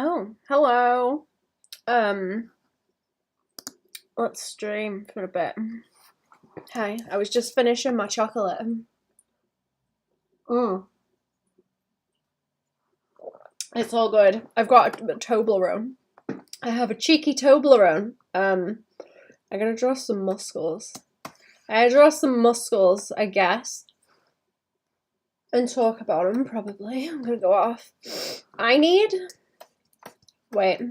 Oh, hello. Let's stream for a bit. Hi, I was just finishing my chocolate. It's all good. I've got a Toblerone. I have a cheeky Toblerone. I'm gonna draw some muscles. I draw some muscles, I guess, and talk about them, probably. I'm gonna go off. Wait.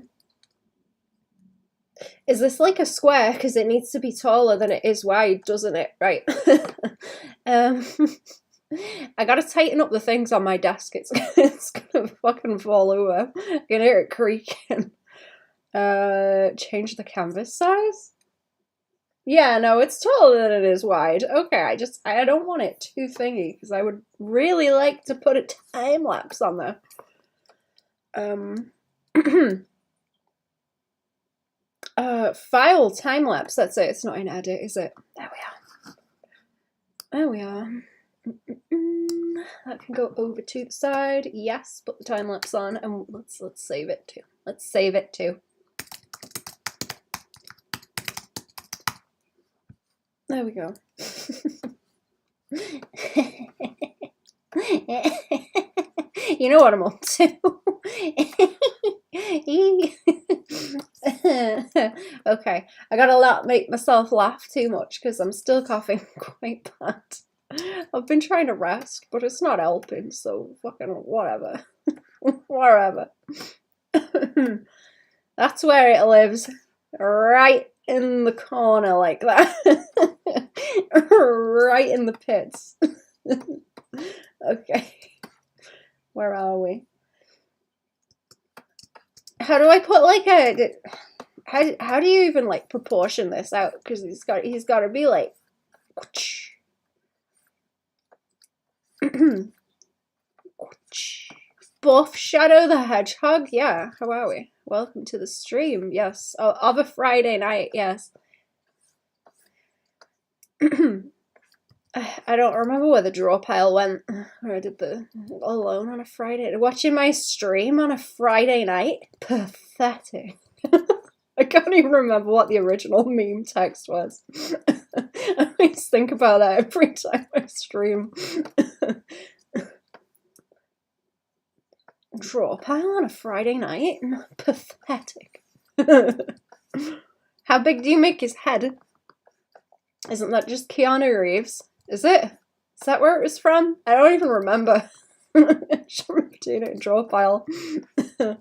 Is this like a square? Because it needs to be taller than it is wide, doesn't it? Right. I gotta tighten up the things on my desk. It's gonna fucking fall over. I can hear it creaking. Change the canvas size? Yeah, no, it's taller than it is wide. Okay, I don't want it too thingy, because I would really like to put a time lapse on there. File time lapse. That's it. It's not in edit, is it? There we are. That can go over to the side. Yes, put the time lapse on, and let's save it too. Let's save it too. There we go. You know what I'm up to. Okay, I gotta not make myself laugh too much because I'm still coughing quite bad. I've been trying to rest, but it's not helping, so fucking whatever. Wherever. That's where it lives. Right in the corner like that. Right in the pits. Okay. Where are we? How do I put like a... How do you even like proportion this out? Because he's got to be like... Buff Shadow the Hedgehog? Yeah, how are we? Welcome to the stream. Yes. Oh, of a Friday night, yes. I don't remember where the draw pile went. Where I did the alone on a Friday. Watching my stream on a Friday night? Pathetic. I can't even remember what the original meme text was. I always think about that every time I stream. Draw pile on a Friday night? Pathetic. How big do you make his head? Isn't that just Keanu Reeves? Is it? Is that where it was from? I don't even remember. I should remember doing it in draw pile a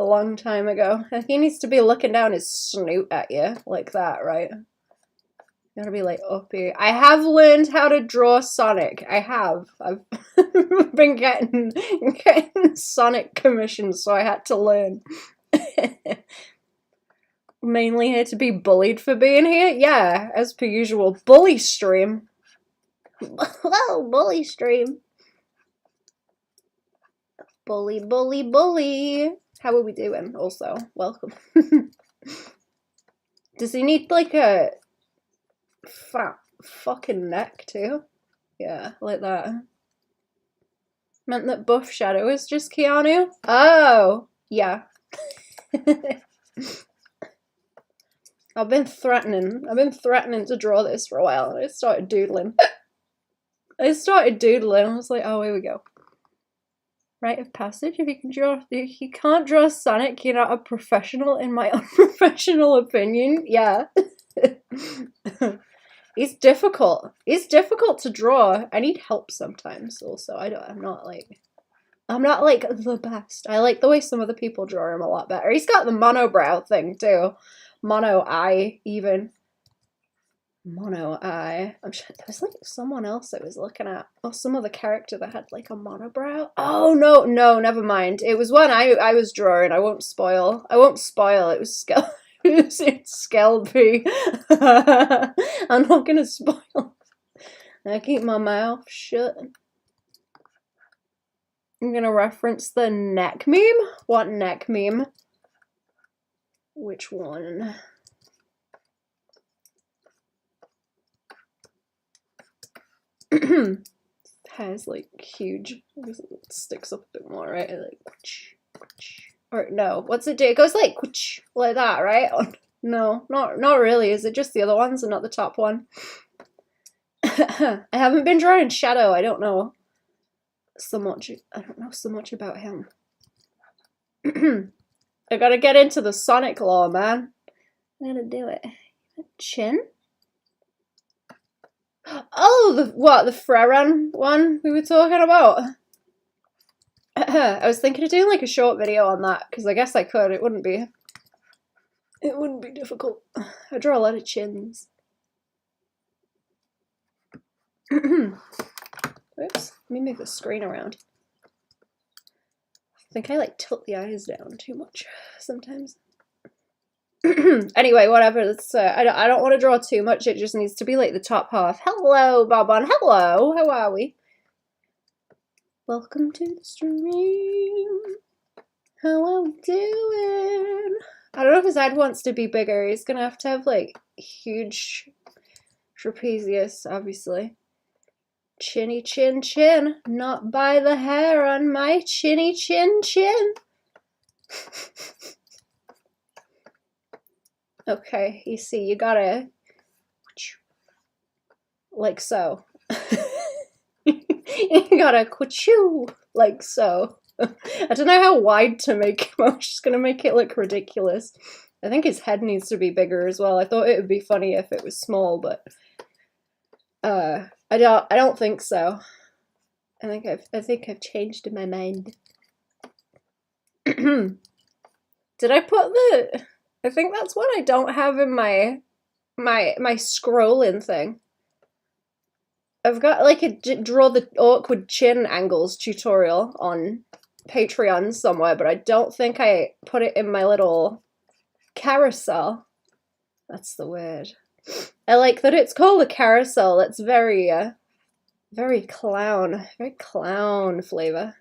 long time ago. He needs to be looking down his snoot at you like that, right? You gotta be like up here. I have learned how to draw Sonic. I have. I've been getting Sonic commissions, so I had to learn. Mainly here to be bullied for being here? Yeah, as per usual. Bully stream. Whoa, bully stream. Bully, bully, bully. How are we doing? Also, welcome. Does he need like a fat fucking neck too? Yeah, like that. Meant that Buff Shadow is just Keanu? Oh, yeah. I've been threatening to draw this for a while, and I started doodling. I was like, oh, here we go. Rite of passage. If you can't draw Sonic, you're not a professional, in my unprofessional opinion. Yeah. He's difficult. He's difficult to draw. I need help sometimes. Also, I'm not like the best. I like the way some other people draw him a lot better. He's got the monobrow thing too. Mono eye, even. Mono eye. I'm sure there was like someone else I was looking at. Or some other character that had like a monobrow. Oh, no, never mind. It was one I was drawing. I won't spoil. It was it's Skelby. I'm not gonna spoil. I keep my mouth shut. I'm gonna reference the neck meme. What neck meme? Which one? Hair's like huge. It sticks up a bit more, right? Like, Or no, what's it do? It goes like that, right? No, not really. Is it just the other ones and not the top one? I haven't been drawing Shadow. I don't know so much. I don't know so much about him. I gotta get into the Sonic lore, man. I gotta do it. Chin? Oh, the Freran one we were talking about? I was thinking of doing like a short video on that, because I guess I could. It wouldn't be difficult. I draw a lot of chins. Oops, let me move the screen around. I think I like tilt the eyes down too much sometimes. Anyway, whatever. It's I don't want to draw too much. It just needs to be like the top half. Hello, Baban. Hello. How are we? Welcome to the stream. How are we doing? I don't know if his head wants to be bigger. He's gonna have like huge trapezius, obviously. Chinny chin chin, not by the hair on my chinny chin chin. Okay, you see, you gotta like so. You gotta ka-choo like so. I don't know how wide to make him. I'm just gonna make it look ridiculous. I think his head needs to be bigger as well. I thought it would be funny if it was small, but I don't think so. I think I've changed my mind. Did I put the? I think that's what I don't have in my scrolling thing. I've got like a draw the awkward chin angles tutorial on Patreon somewhere, but I don't think I put it in my little carousel. That's the word. I like that it's called a carousel. That's very clown flavor.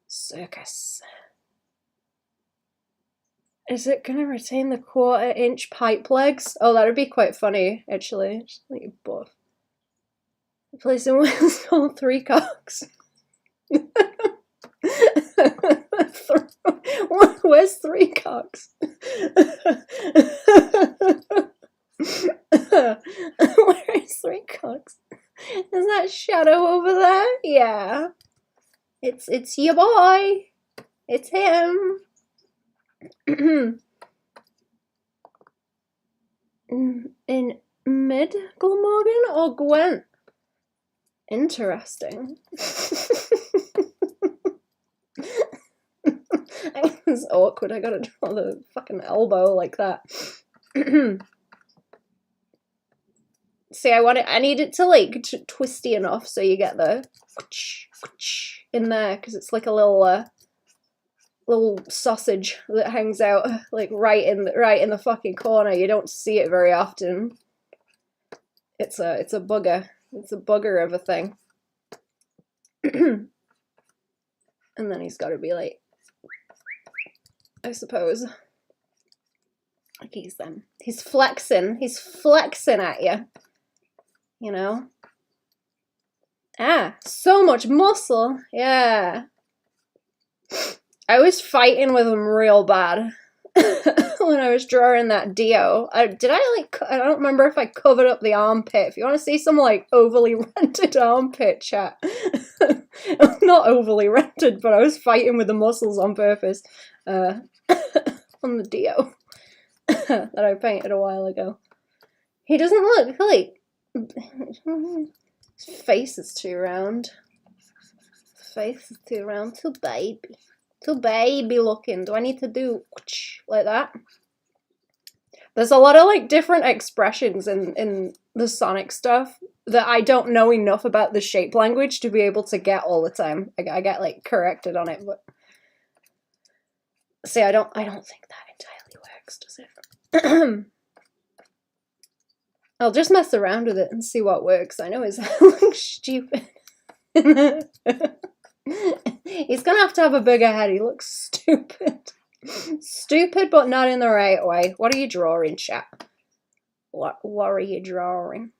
Circus. Is it gonna retain the 1/4-inch pipe legs? Oh, that'd be quite funny, actually. Just like buff. The place in Wales called Three Cocks. Where's Three Cocks? Where is Three Cocks? Is that Shadow over there? Yeah. It's your boy. It's him. In mid Glamorgan or Gwent? Interesting. It's awkward. I gotta draw the fucking elbow like that. See, I need it to like twisty enough so you get the in there, because it's like a little sausage that hangs out like right in the fucking corner. You don't see it very often. It's a bugger. It's a bugger of a thing. And then he's got to be like, I suppose, like he's flexing at you, you know. So much muscle. Yeah, I was fighting with him real bad when I was drawing that Dio. I don't remember if I covered up the armpit. If you want to see some like overly rendered armpit, chat. Not overly rendered, but I was fighting with the muscles on purpose on the Dio that I painted a while ago. He doesn't look like his face is too round. His face is too round, too baby looking. Do I need to do like that? There's a lot of like different expressions in the Sonic stuff that I don't know enough about the shape language to be able to get all the time. I get like corrected on it, but see, I don't think that entirely works, does it? I'll just mess around with it and see what works. I know his head looks stupid. He's gonna have a bigger head. He looks stupid. Stupid, but not in the right way. What are you drawing, chat? What are you drawing?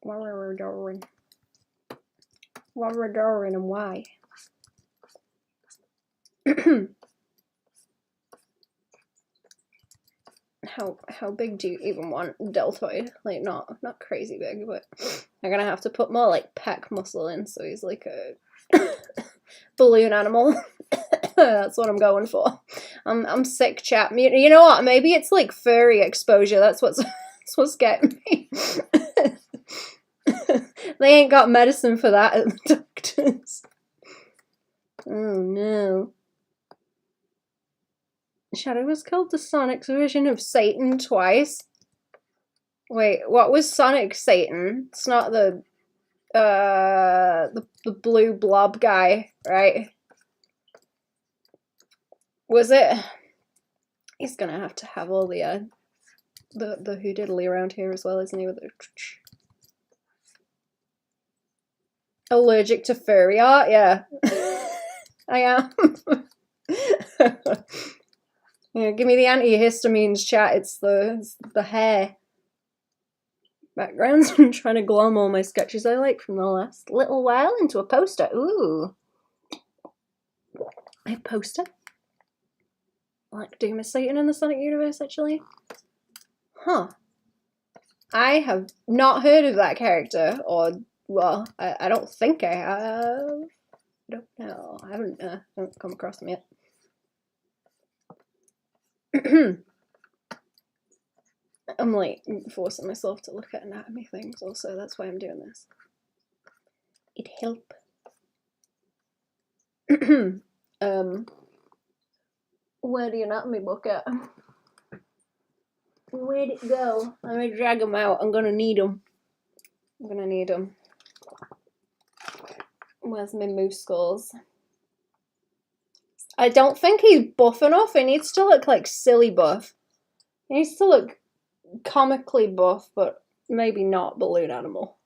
What are we drawing? What are we drawing and why? How big do you even want deltoid? Like not crazy big, but I'm gonna have to put more like pec muscle in, so he's like a balloon animal. That's what I'm going for. I'm sick, chap. You know what? Maybe it's like furry exposure. That's what's getting me. They ain't got medicine for that at the doctors. Oh no. Shadow was called the Sonic's version of Satan twice. Wait, what was Sonic Satan? It's not the blue blob guy, right? Was it? He's gonna have to have all the hoodiddly around here as well, isn't he? With the allergic to furry art, yeah. I am. Yeah, give me the antihistamines, chat. It's the hair. Backgrounds. I'm trying to glom all my sketches I like from the last little while into a poster. Ooh. A poster? Like Doom is Satan in the Sonic universe, actually. Huh. I have not heard of that character, or, well, I don't think I have. I don't know. I haven't come across him yet. I'm like forcing myself to look at anatomy things also, that's why I'm doing this. It help. Where the anatomy book at? Where'd it go? Let me drag them out. I'm gonna need them. Where's my moose skulls? I don't think he's buff enough. He needs to look like silly buff. He needs to look comically buff, but maybe not balloon animal.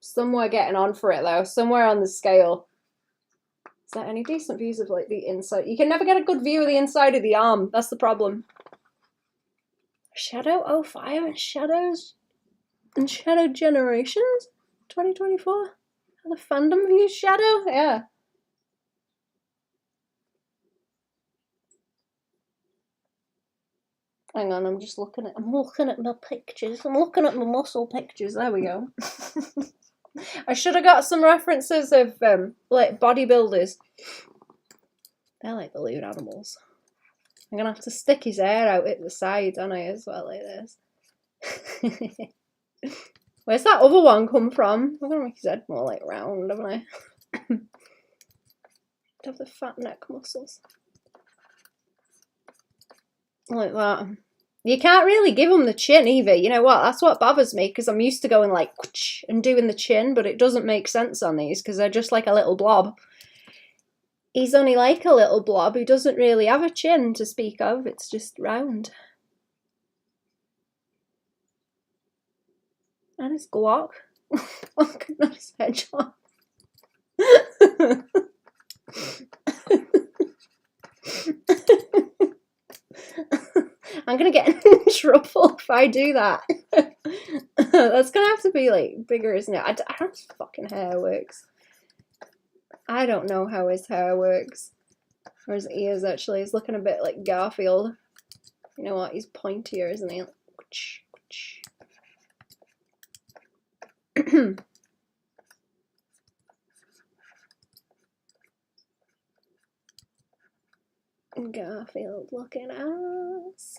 Somewhere getting on for it though. Somewhere on the scale. Is there any decent views of like the inside? You can never get a good view of the inside of the arm. That's the problem. Shadow 05 and Shadows and Shadow Generations 2024. How the fandom views Shadow? Yeah. Hang on, I'm looking at my pictures. I'm looking at my muscle pictures. There we go. I should have got some references of like bodybuilders. They're like balloon animals. I'm gonna have to stick his hair out at the side, aren't I, as well, like this. Where's that other one come from? I'm gonna make his head more like round, haven't I? Have the fat neck muscles. Like that. You can't really give him the chin either. You know what? That's what bothers me, because I'm used to going like and doing the chin, but it doesn't make sense on these because they're just like a little blob. He's only like a little blob. He doesn't really have a chin to speak of. It's just round. And his glock. Look at his hedgehog. I'm gonna get in trouble if I do that. That's gonna have to be like bigger, isn't it? I don't know how his fucking hair works. I don't know how his hair works. Or his ears, actually. He's looking a bit like Garfield. You know what? He's pointier, isn't he? Garfield looking ass.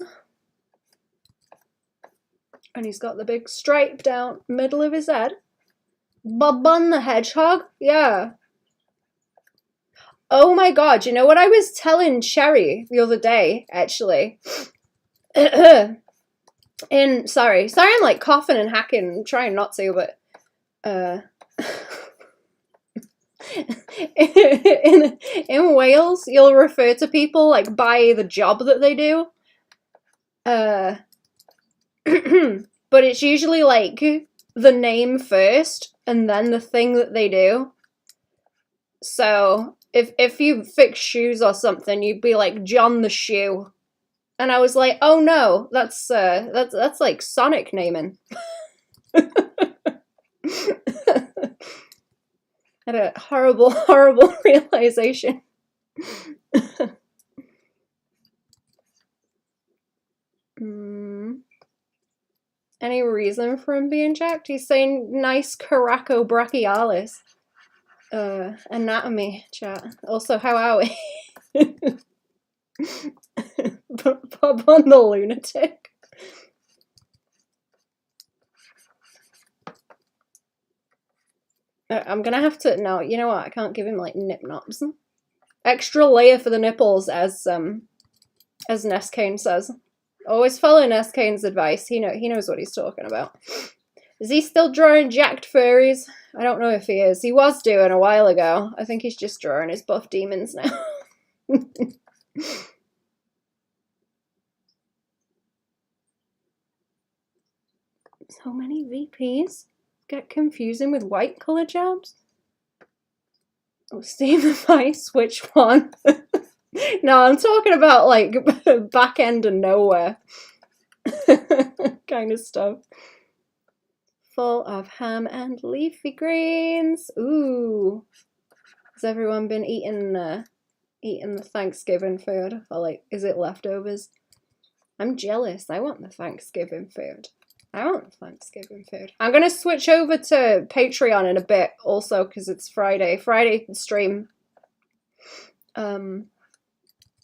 And he's got the big stripe down middle of his head. Baban the hedgehog? Yeah. Oh my god, you know what I was telling Sherry the other day, actually? Sorry I'm like coughing and hacking, I'm trying not to, but in Wales, you'll refer to people like by the job that they do. But it's usually like the name first and then the thing that they do. So if you fix shoes or something, you'd be like John the Shoe. And I was like, oh no, that's like Sonic naming. Had a horrible, horrible realization. Any reason for him being jacked? He's saying nice coracobrachialis. Anatomy chat. Also, how are we? Baban the lunatic. I'm gonna have to. No, you know what? I can't give him like nip nops. Extra layer for the nipples, as Ness Kane says. Always follow Ness Kane's advice. He knows what he's talking about. Is he still drawing jacked furries? I don't know if he is. He was doing a while ago. I think he's just drawing his buff demons now. So many VPs get confusing with white collar jobs. Oh, Steam advice, which one? No, I'm talking about like back end of nowhere kind of stuff. Full of ham and leafy greens. Ooh, has everyone been eating the Thanksgiving food, or like, is it leftovers? I'm jealous. I want the Thanksgiving food. I'm gonna switch over to Patreon in a bit, also, because it's Friday stream.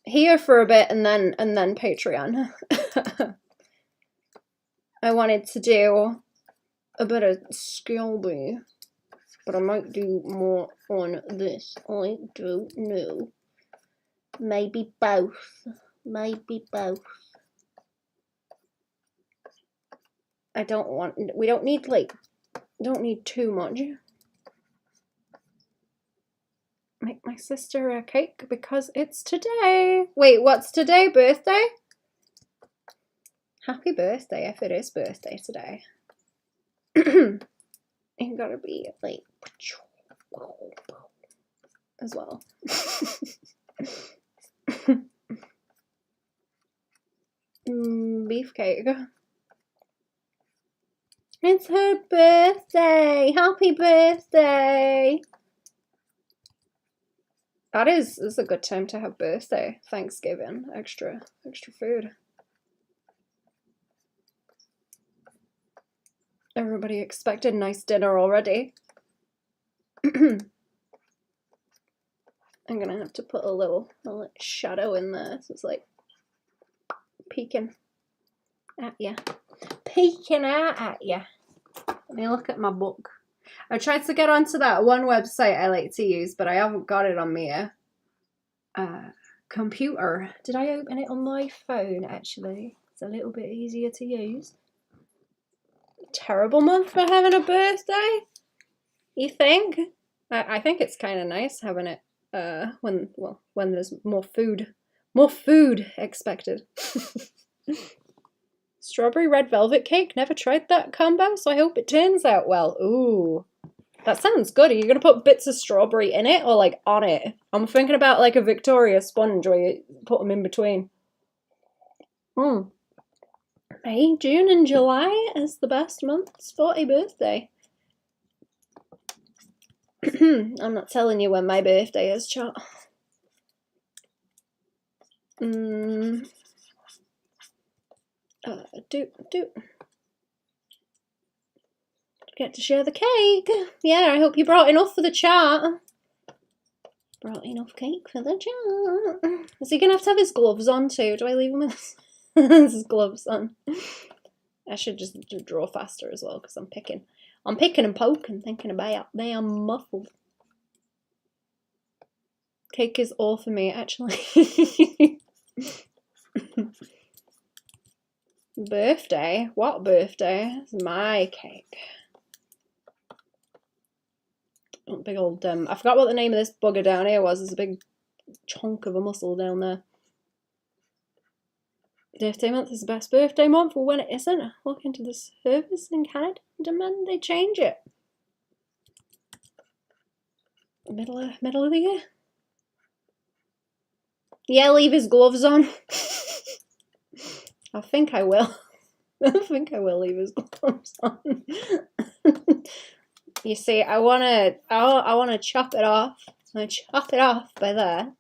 Here for a bit, and then Patreon. I wanted to do a bit of Skilby, but I might do more on this. I don't know. Maybe both. We don't need too much. Make my sister a cake because it's today. Wait, what's today? Birthday? Happy birthday if it is birthday today. You gotta be like as well. Beefcake. It's her birthday. Happy birthday. It's a good time to have birthday, Thanksgiving, extra food. Everybody expected a nice dinner already. I'm gonna have to put a little shadow in there, so it's like peeking at ya. Peeking out at ya. Let me look at my book. I tried to get onto that one website I like to use, but I haven't got it on my computer. Did I open it on my phone, actually? It's a little bit easier to use. Terrible month for having a birthday, you think? I think it's kind of nice having it when there's more food expected. Strawberry red velvet cake. Never tried that combo, so I hope it turns out well. Ooh, that sounds good. Are you gonna put bits of strawberry in it or like on it? I'm thinking about like a Victoria sponge where you put them in between. May, June, and July is the best months for a birthday. I'm not telling you when my birthday is, chat. Get to share the cake. Yeah, I hope you brought enough for the chat. Brought enough cake for the chat. Is he gonna have to have his gloves on too? Do I leave him with his gloves on? I should just draw faster as well because I'm picking and poking, thinking about being muffled. Cake is all for me, actually. Birthday? What birthday? It's my cake. Oh, big old, I forgot what the name of this bugger down here was. There's a big chunk of a muscle down there. Birthday month is the best birthday month, or when it isn't, walk into the service in Canada and demand they change it. Middle of the year? Yeah, leave his gloves on. I think I will. I think I will leave his gloves on. You see, I wanna chop it off. I'm gonna chop it off by there.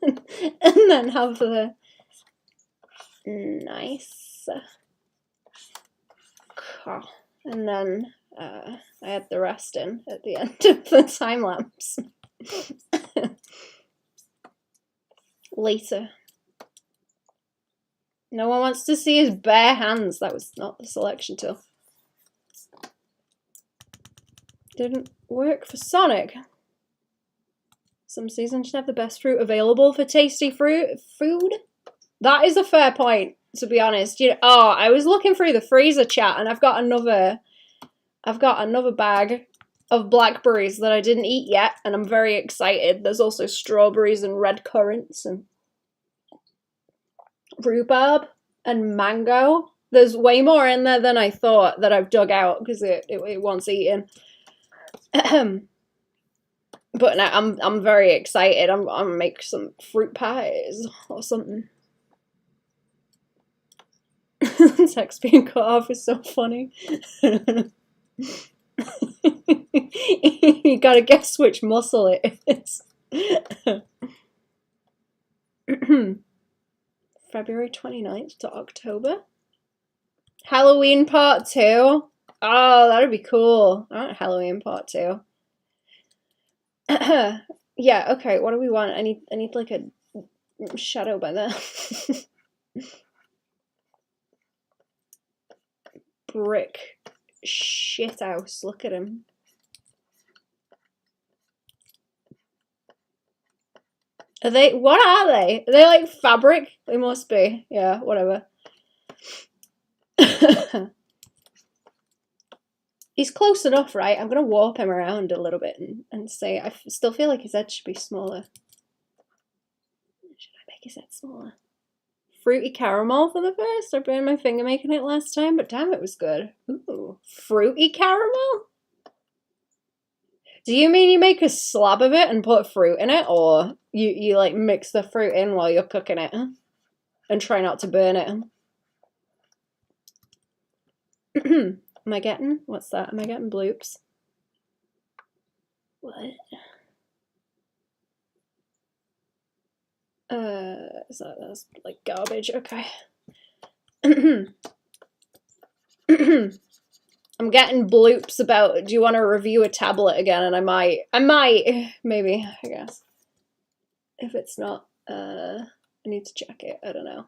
And then have the nice and then I add the rest in at the end of the time lapse. Later. No one wants to see his bare hands. That was not the selection tool. Didn't work for Sonic. Some seasons should have the best fruit available for tasty food. That is a fair point, to be honest. You know, oh, I was looking through the freezer chat and I've got another bag of blackberries that I didn't eat yet, and I'm very excited. There's also strawberries and red currants and rhubarb and mango. There's way more in there than I thought that I've dug out because it wants eating. But now I'm very excited. I'm gonna make some fruit pies or something. Text being cut off is so funny. You gotta guess which muscle it is. February 29th to October. Halloween part 2. Oh, that'd be cool. I want Halloween part 2. Yeah, okay, what do we want? I need like a shadow by there. Brick shit house. Look at him. What are they? Are they like fabric? They must be. Yeah, whatever. He's close enough, right? I'm gonna warp him around a little bit and say I still feel like his head should be smaller. Should I make his head smaller? Fruity caramel for the first. I burned my finger making it last time, but damn, it was good. Ooh, fruity caramel? Do you mean you make a slab of it and put fruit in it, or you like mix the fruit in while you're cooking it and try not to burn it? Am I getting, what's that? Am I getting bloops? What? That's like garbage. Okay. I'm getting bloops about, do you want to review a tablet again? And I might, maybe, I guess. If it's not, I need to check it. I don't know.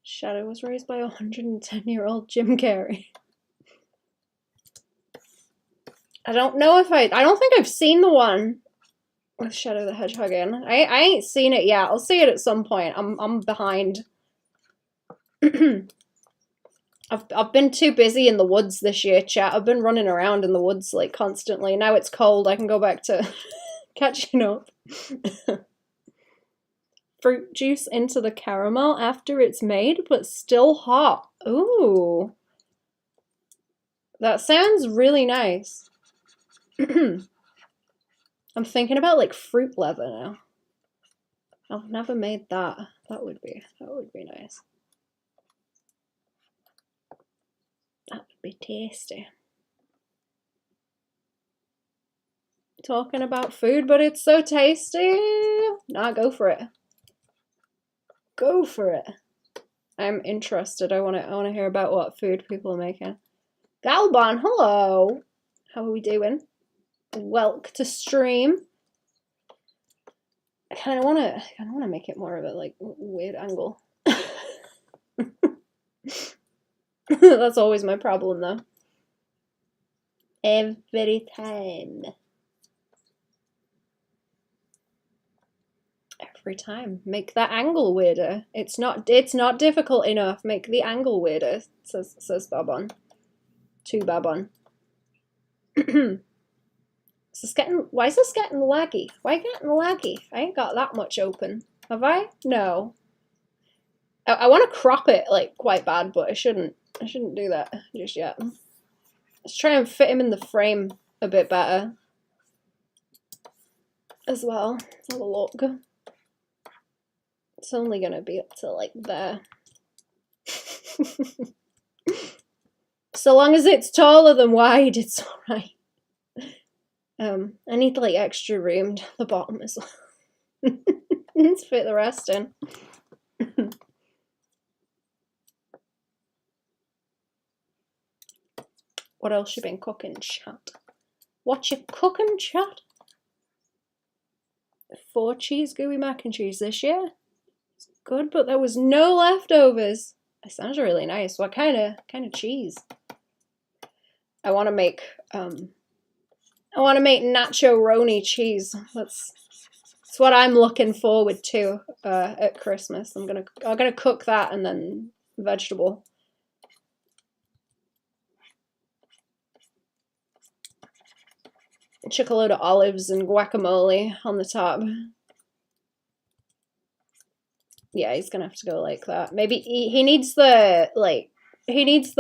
Shadow was raised by a 110-year-old Jim Carrey. I don't know if I don't think I've seen the one with Shadow the Hedgehog in. I ain't seen it yet. I'll see it at some point. I'm behind. I've been too busy in the woods this year, chat. I've been running around in the woods like constantly. Now it's cold. I can go back to catching up. Fruit juice into the caramel after it's made, but still hot. Ooh. That sounds really nice. I'm thinking about like fruit leather now. I've never made that. That would be nice. That would be tasty. Talking about food, but it's so tasty. Nah, go for it. Go for it. I'm interested. I wanna hear about what food people are making. Galban, hello. How are we doing? Welcome to stream. I kind of wanna make it more of a like weird angle. That's always my problem though. Every time. Every time. Make that angle weirder. It's not difficult enough. Make the angle weirder, says Baban. To Baban. Why is this getting laggy? Why getting laggy? I ain't got that much open. Have I? No. I want to crop it like quite bad, but I shouldn't do that just yet. Let's try and fit him in the frame a bit better as well. Let's have a look. It's only gonna be up to like there. So long as it's taller than wide, it's alright. I need like extra room to the bottom as well. Let's fit the rest in. What else you been cooking, chat? What you cooking, chat? 4 cheese gooey mac and cheese this year. It's good, but there was no leftovers. It sounds really nice. What kind of cheese? I want to make nacho roni cheese. That's what I'm looking forward to at Christmas. I'm gonna cook that and then vegetable. Chuck a load of olives and guacamole on the top. Yeah, he's gonna have to go like that. Maybe he needs the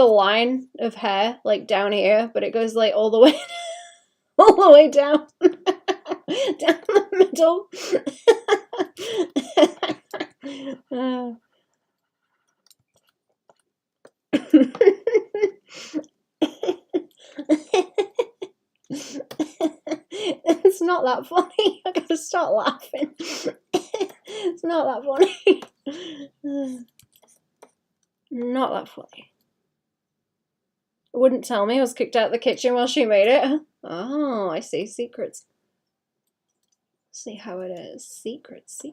line of hair like down here, but it goes like all the way all the way down down the middle. It's not that funny. I gotta start laughing. It's not that funny. Not that funny. Wouldn't tell me I was kicked out of the kitchen while she made it. Oh, I see. Secrets. See how it is. Secrets. Is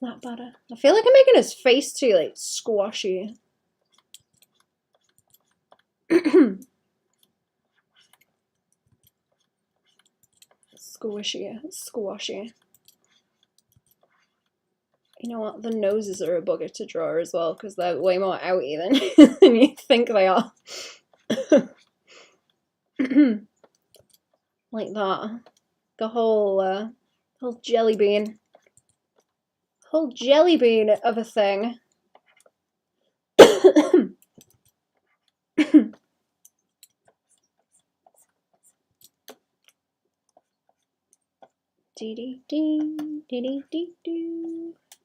that better? I feel like I'm making his face too like squashy. Squashy. You know what? The noses are a bugger to draw as well because they're way more outy than you think they are. Like that. The whole jelly bean. Whole jelly bean of a thing.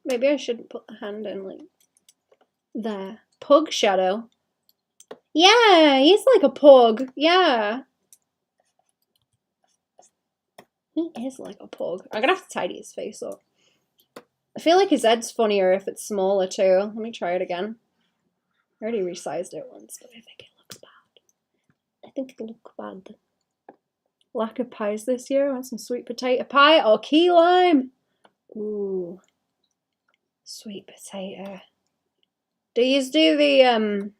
Maybe I should put the hand in like there. Pug shadow. Yeah, he's like a pug. Yeah. He is like a pug. I'm gonna have to tidy his face up. I feel like his head's funnier if it's smaller too. Let me try it again. I already resized it once, but I think it looks bad. I think it looks bad. Lack of pies this year. I want some sweet potato pie or key lime. Ooh. Sweet potato. Do you do the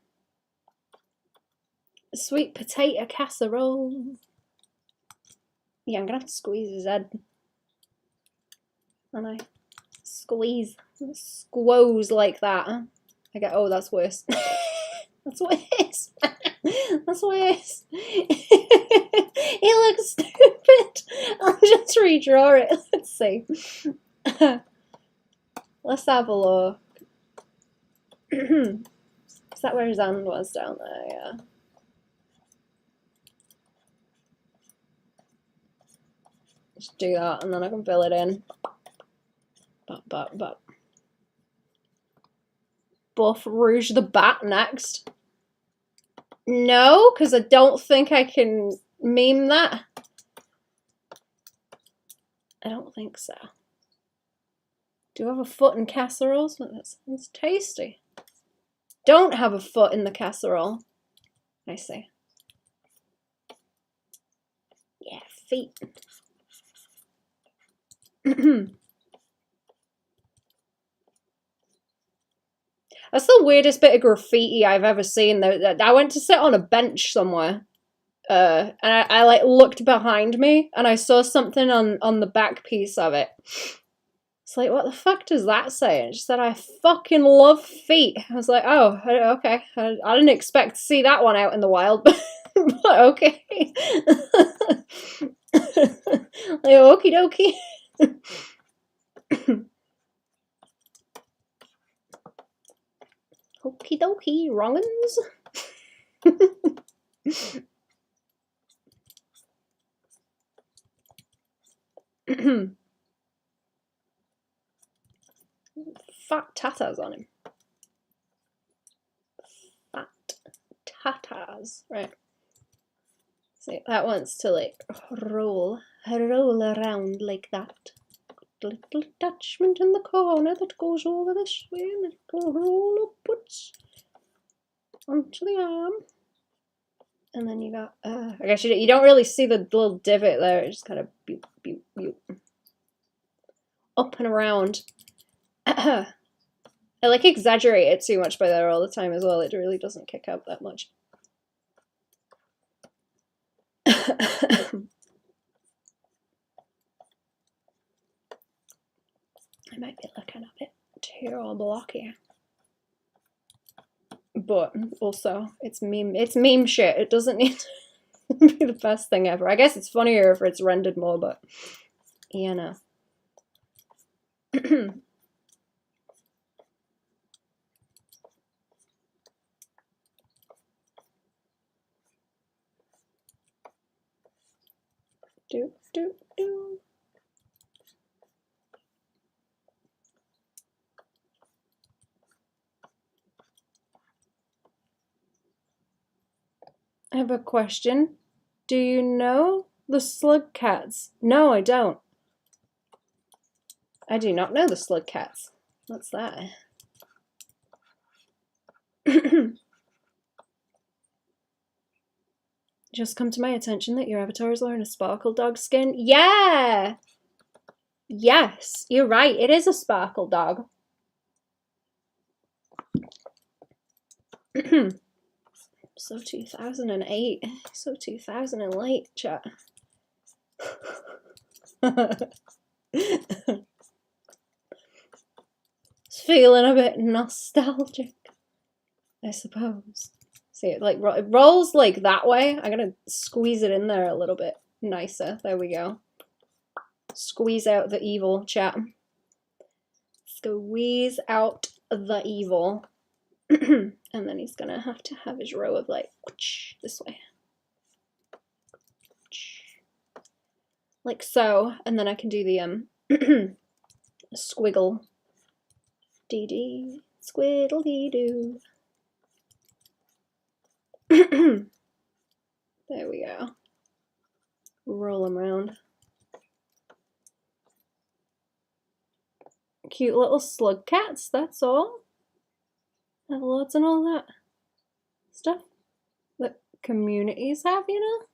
sweet potato casserole? Yeah, I'm gonna have to squeeze his head. And I squeeze like that. I get, oh, that's worse. That's worse. That's worse. It looks stupid. I'll just redraw it. Let's see. Let's have a look. Is that where his hand was down there? Yeah. Just do that and then I can fill it in. But. Buff Rouge the Bat next. No, because I don't think I can meme that. I don't think so. Do I have a foot in casseroles? That sounds tasty. Don't have a foot in the casserole. I see. Yeah, feet. That's the weirdest bit of graffiti I've ever seen. I went to sit on a bench somewhere, and I like looked behind me, and I saw something on the back piece of it. It's like, what the fuck does that say? And it just said, I fucking love feet. I was like, oh, okay. I didn't expect to see that one out in the wild, but okay. Like, okie dokie. Okie dokie, wrong'uns. Fat tatas on him. Fat tatas. Right. See, that wants to like roll around like that. Little attachment in the corner that goes over this way and it'll roll upwards onto the arm. And then you got, I guess you don't really see the little divot there. It just kind of boop, boop, boop. Up and around. I like exaggerate it too much by there all the time as well. It really doesn't kick out that much. I might be looking a bit too blocky. But also, it's meme shit. It doesn't need to be the best thing ever. I guess it's funnier if it's rendered more, but you know. Do, do, do. I have a question. Do you know the slug cats? No, I don't. I do not know the slug cats. What's that? Just come to my attention that your avatar is wearing a sparkle dog skin. Yeah! Yes, you're right. It is a sparkle dog. So 2008. So 2000 and late, chat. It's feeling a bit nostalgic, I suppose. See, it like it rolls like that way. I'm gonna squeeze it in there a little bit nicer. There we go. Squeeze out the evil, chat. Squeeze out the evil. And then he's gonna have to have his row of like this way. Like so. And then I can do the squiggle. Dee-dee. Squiddle dee doo. There we go. Roll them around. Cute little slug cats, that's all. Have loads and all that stuff that communities have, you know?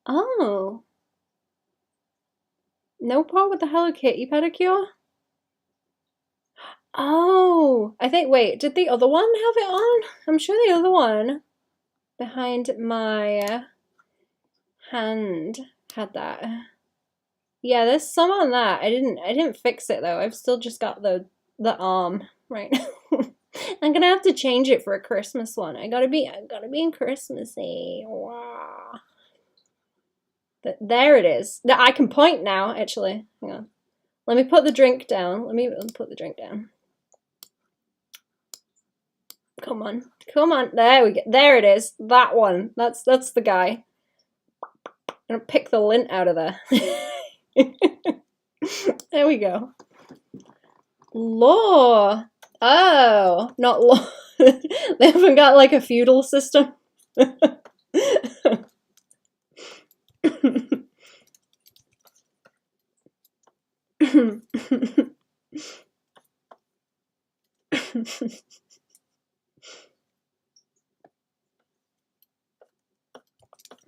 Oh. No part with the Hello Kitty pedicure? Oh, I think, wait, did the other one have it on? I'm sure the other one behind my hand had that. Yeah, there's some on that. I didn't fix it though. I've still just got the arm right now. I'm gonna have to change it for a Christmas one. I gotta be in Christmassy. Wow. But there it is. I can point now, actually. Hang on. Let me put the drink down. Let me put the drink down. Come on. Come on. There we go. There it is. That one. That's the guy. I'm gonna pick the lint out of there. There we go. Law. Oh, not law. They haven't got like a feudal system.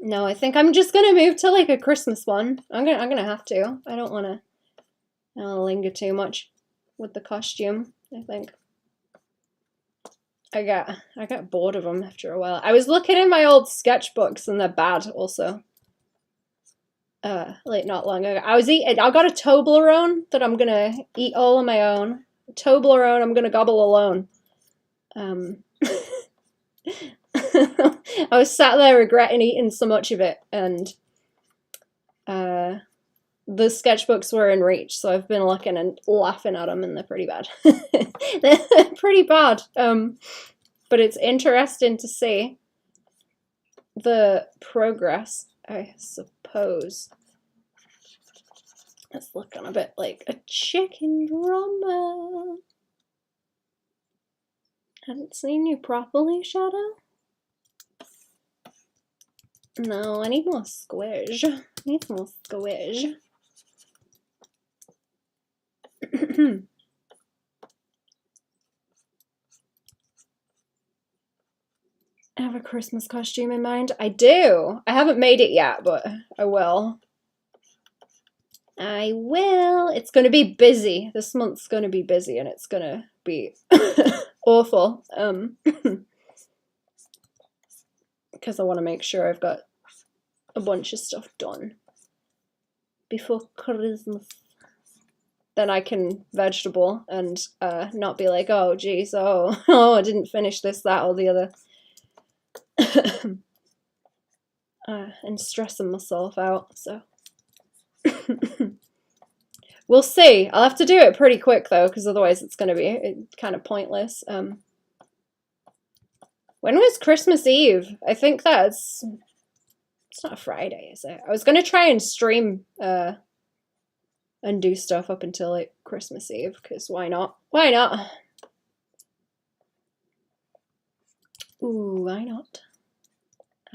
No, I think I'm just gonna move to like a Christmas one. I'm gonna have to. I don't wanna linger too much with the costume, I think. I got bored of them after a while. I was looking in my old sketchbooks and they're bad also. Like not long ago. I got a Toblerone that I'm gonna eat all on my own. A Toblerone I'm gonna gobble alone. I was sat there regretting eating so much of it, and the sketchbooks were in reach, so I've been looking and laughing at them, and they're pretty bad. They're pretty bad. But it's interesting to see the progress, I suppose. It's looking a bit like a chicken drama. Haven't seen you properly, Shadow? No, I need more squish. I need some more squish. I have a Christmas costume in mind. I do. I haven't made it yet, but I will. I will. It's going to be busy. This month's going to be busy, and it's going to be awful. Because I want to make sure I've got a bunch of stuff done before Christmas. Then I can vegetable and not be like, oh, geez, oh, I didn't finish this, that, or the other. And stressing myself out, so. We'll see. I'll have to do it pretty quick, though, because otherwise it's going to be kind of pointless. When was Christmas Eve? I think that's... It's not a Friday, is it? I was going to try and stream and do stuff up until, like, Christmas Eve, because why not? Why not? Ooh, why not?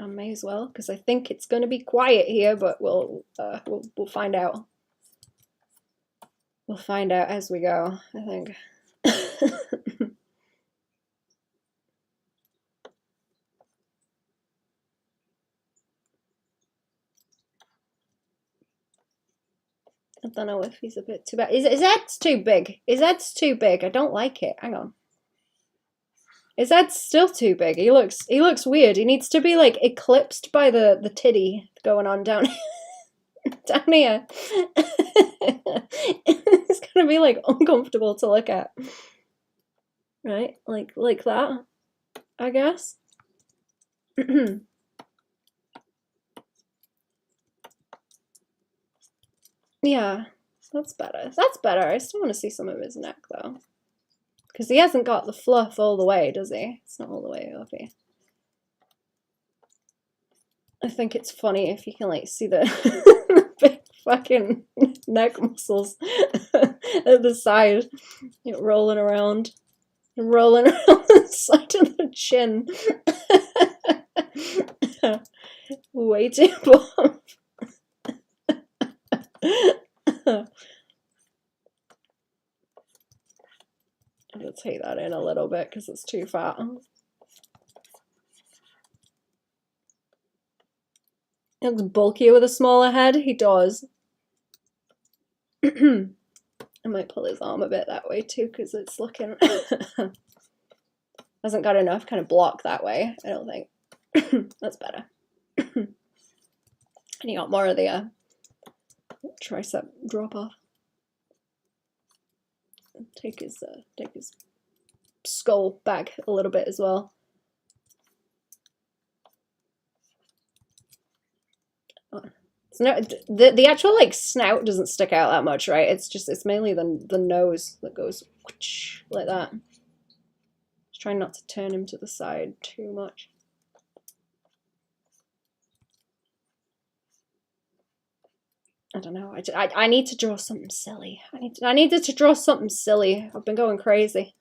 I may as well, because I think it's going to be quiet here, but we'll find out. We'll find out as we go, I think. I don't know if he's a bit too bad. His head's too big. His head's too big. I don't like it. Hang on. His head's still too big. He looks weird. He needs to be like eclipsed by the titty going on down down here. It's gonna be like uncomfortable to look at. Right? Like that, I guess. Yeah, that's better. That's better. I still want to see some of his neck though. Because he hasn't got the fluff all the way, does he? It's not all the way up here. I think it's funny if you can like see the big fucking neck muscles at the side, you know, rolling around the side of the chin. Way too buff. I'll take that in a little bit because it's too fat. He looks bulkier with a smaller head. He does. I might pull his arm a bit that way too because it's looking... hasn't got enough kind of block that way, I don't think. That's better. And he got more of the tricep drop off. Take his skull back a little bit as well. No, the actual like snout doesn't stick out that much, right? It's mainly the nose that goes like that. Just trying not to turn him to the side too much. I don't know. I need to draw something silly. I needed to draw something silly. I've been going crazy.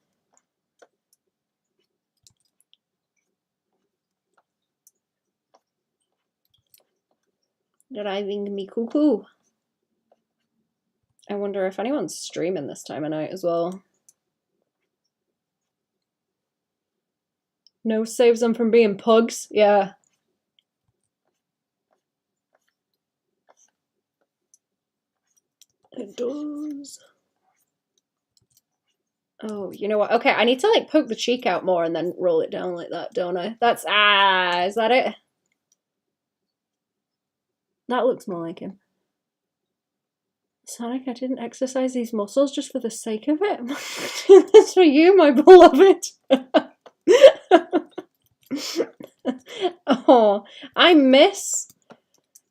Driving me cuckoo. I wonder if anyone's streaming this time of night as well. No saves them from being pugs. Yeah. It does. Oh, you know what? Okay, I need to like poke the cheek out more and then roll it down like that, don't I? That's, is that it? That looks more like him. Sonic, I didn't exercise these muscles just for the sake of it. That's for you, my beloved. Oh, I miss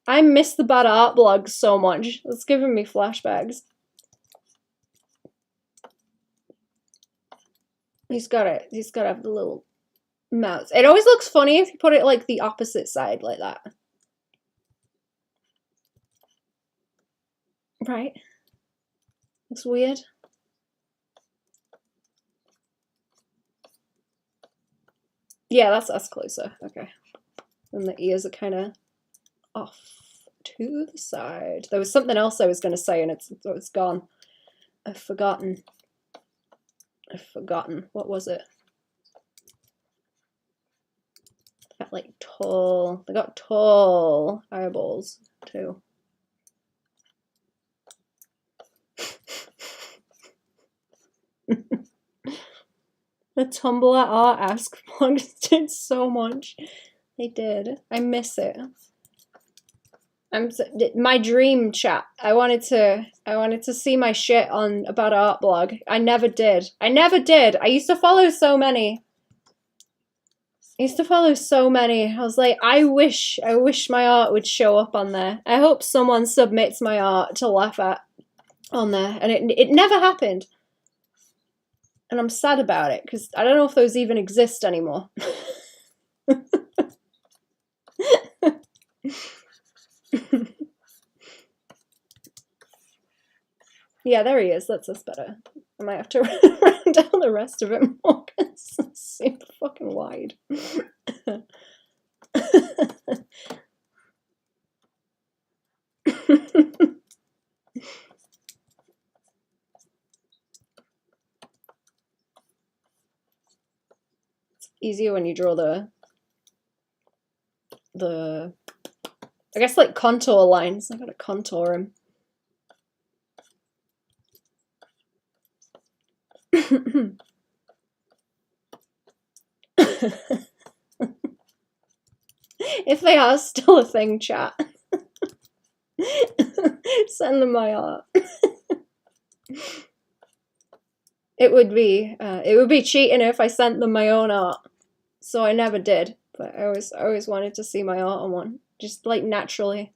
the bad art blogs so much. It's giving me flashbacks. He's gotta have the little mouth. It always looks funny if you put it like the opposite side like that. Right? Looks weird. Yeah, that's closer. Okay. And the ears are kind of off to the side. There was something else I was going to say and it's gone. I've forgotten. What was it? Got like tall. They got tall eyeballs too. The Tumblr art ask blogs did so much. They did. I miss it. My dream chat. I wanted to see my shit on about art blog. I never did. I used to follow so many. I was like, I wish my art would show up on there. I hope someone submits my art to laugh at on there, and it never happened. And I'm sad about it because I don't know if those even exist anymore. Yeah, there he is. That's better. I might have to run down the rest of it more because it's super fucking wide. It's easier when you draw the I guess like contour lines. I gotta contour him. If they are still a thing, chat. Send them my art. It would be cheating if I sent them my own art. So I never did, but I always wanted to see my art on one, just like naturally.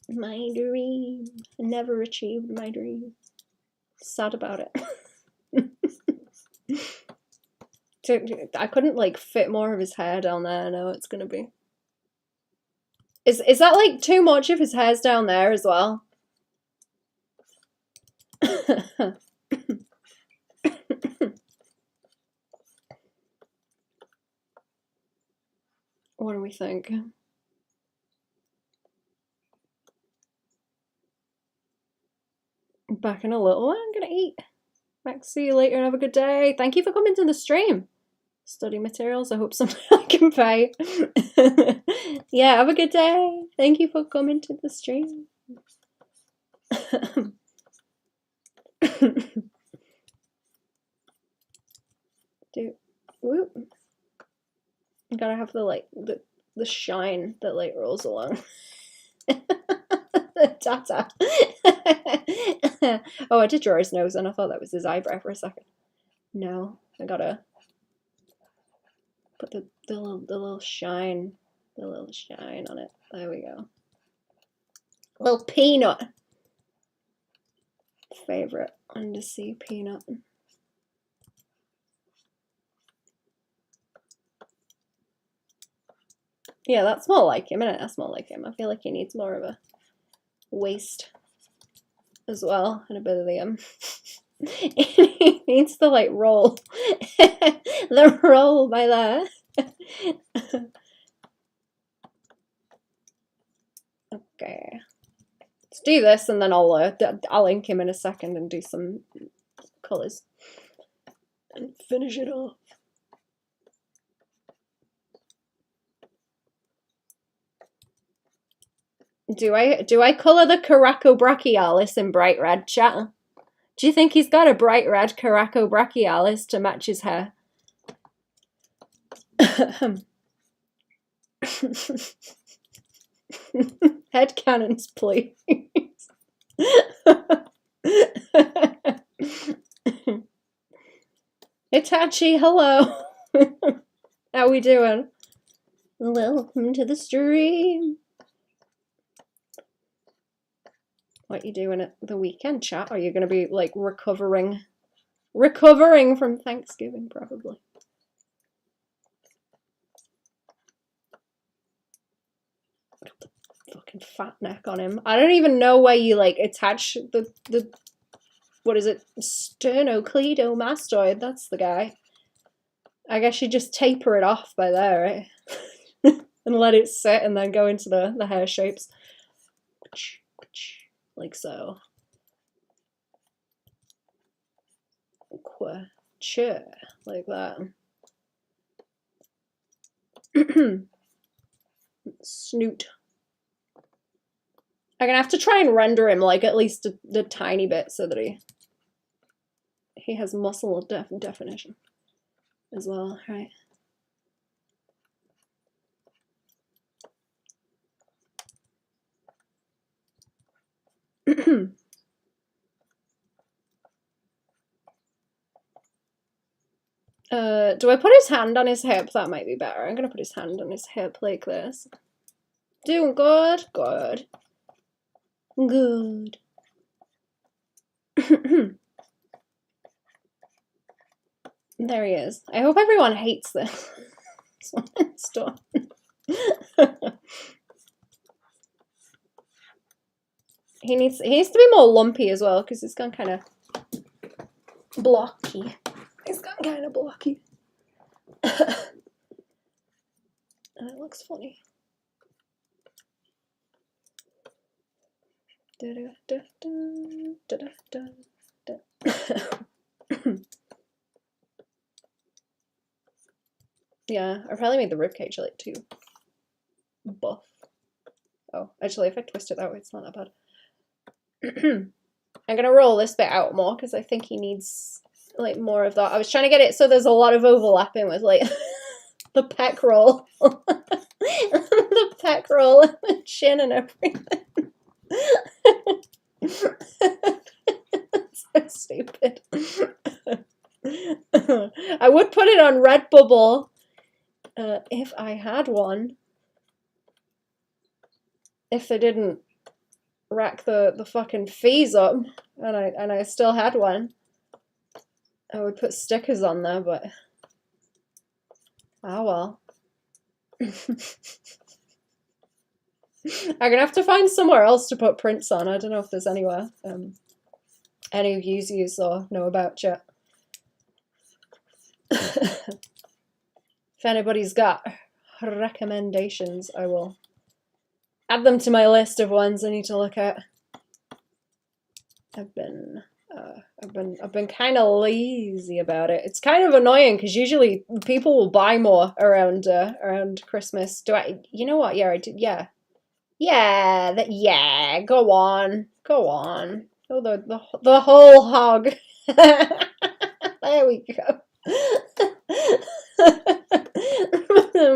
My dream. I never achieved my dream. Sad about it. I couldn't like fit more of his hair down there. I know it's gonna be. Is that like too much if his hair's down there as well? What do we think? Back in a little while. I'm gonna eat. Back. See you later and have a good day. Thank you for coming to the stream. Study materials. I hope someday I can pay. Yeah, have a good day. Thank you for coming to the stream. Dude, whoop. You gotta have the like the shine that like rolls along. Tata. Oh, I did draw his nose and I thought that was his eyebrow for a second. No, I gotta put the little shine on it. There we go. Little peanut. Favorite undersea peanut. Yeah, that's more like him, isn't it? That's more like him. I feel like he needs more of a waist as well, and a bit of the he needs to like roll. The roll by there. Okay, let's do this, and then I'll ink him in a second and do some colours and finish it off. Do I colour the coracobrachialis in bright red, chat? Do you think he's got a bright red coracobrachialis to match his hair? Headcanons, please. Itachi, hello. How we doing? Welcome to the stream. What are you doing at the weekend, chat? Are you going to be like recovering from Thanksgiving, probably? Got the fucking fat neck on him. I don't even know where you like attach the what is it? Sternocleidomastoid, that's the guy. I guess you just taper it off by there, right? And let it sit and then go into the hair shapes. Like so. Like that. Snoot. I'm gonna have to try and render him like at least the tiny bit so that he has muscle definition as well, right? Do I put his hand on his hip? That might be better. I'm gonna put his hand on his hip like this. Doing good? Good. Good. There he is. I hope everyone hates this. It's done. He needs to be more lumpy as well because it's gone kind of blocky. It's gone kind of blocky. And it looks funny. Yeah, I probably made the ribcage like too buff. Oh, actually, if I twist it that way, it's not that bad. I'm gonna roll this bit out more because I think he needs like more of that. I was trying to get it so there's a lot of overlapping with like the pec roll, the pec roll, and the chin and everything. So stupid. I would put it on Redbubble if I had one. If they didn't rack the fucking fees up and I still had one, I would put stickers on there, but oh well. I'm gonna have to find somewhere else to put prints on. I don't know if there's anywhere any of you use or know about yet. If anybody's got recommendations, I will add them to my list of ones I need to look at. I've been kind of lazy about it. It's kind of annoying because usually people will buy more around Christmas. Do I? You know what? Yeah, I did. Yeah. Yeah. Go on. Oh, the whole hog. There we go.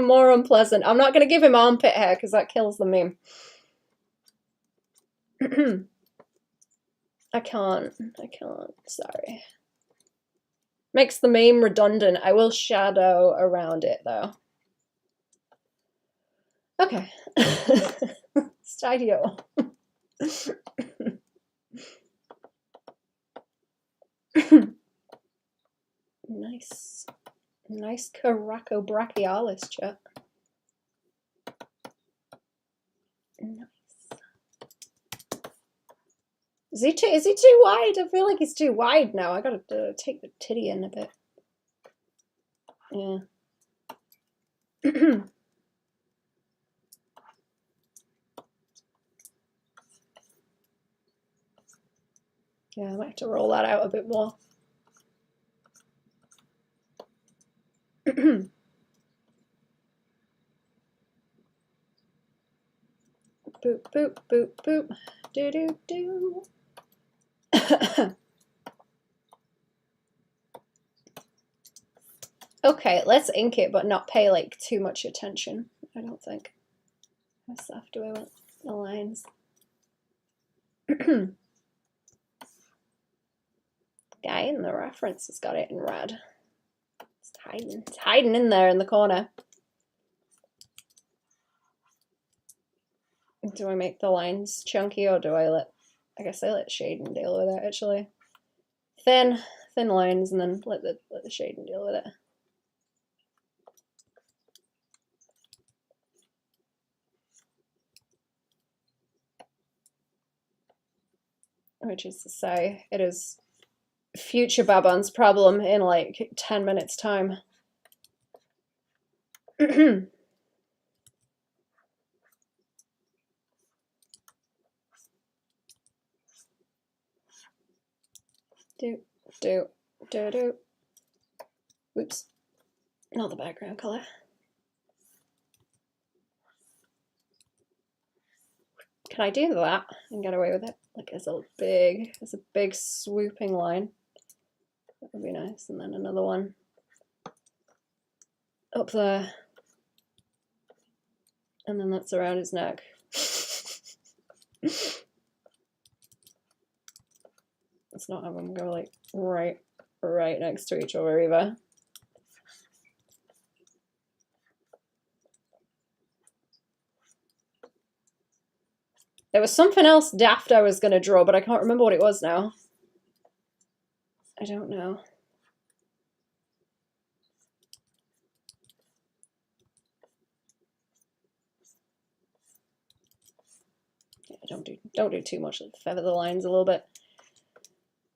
More unpleasant. I'm not gonna give him armpit hair because that kills the meme. I can't. Sorry. Makes the meme redundant. I will shadow around it though. Okay. Stadio. Nice coracobrachialis, chat. Nice. Is he too wide? I feel like he's too wide now. I gotta take the titty in a bit. Yeah. Yeah, I might have to roll that out a bit more. Boop, boop, boop, boop. Do, do, do. Okay, let's ink it, but not pay like too much attention. I don't think. How soft do I want the lines? Guy in the reference has got it in red. It's hiding in there in the corner. Do I make the lines chunky or do I guess I let shading deal with it actually. Thin lines and then let the shading deal with it. Which is to say, it is future Baban's problem in like 10 minutes time. do, do. Oops. Not the background color. Can I do that and get away with it? Like as a big swooping line. That would be nice. And then another one up there. And then that's around his neck. Let's not have them go like right next to each other either. There was something else daft I was going to draw, but I can't remember what it was now. I don't know. Yeah, don't do too much. Feather the lines a little bit.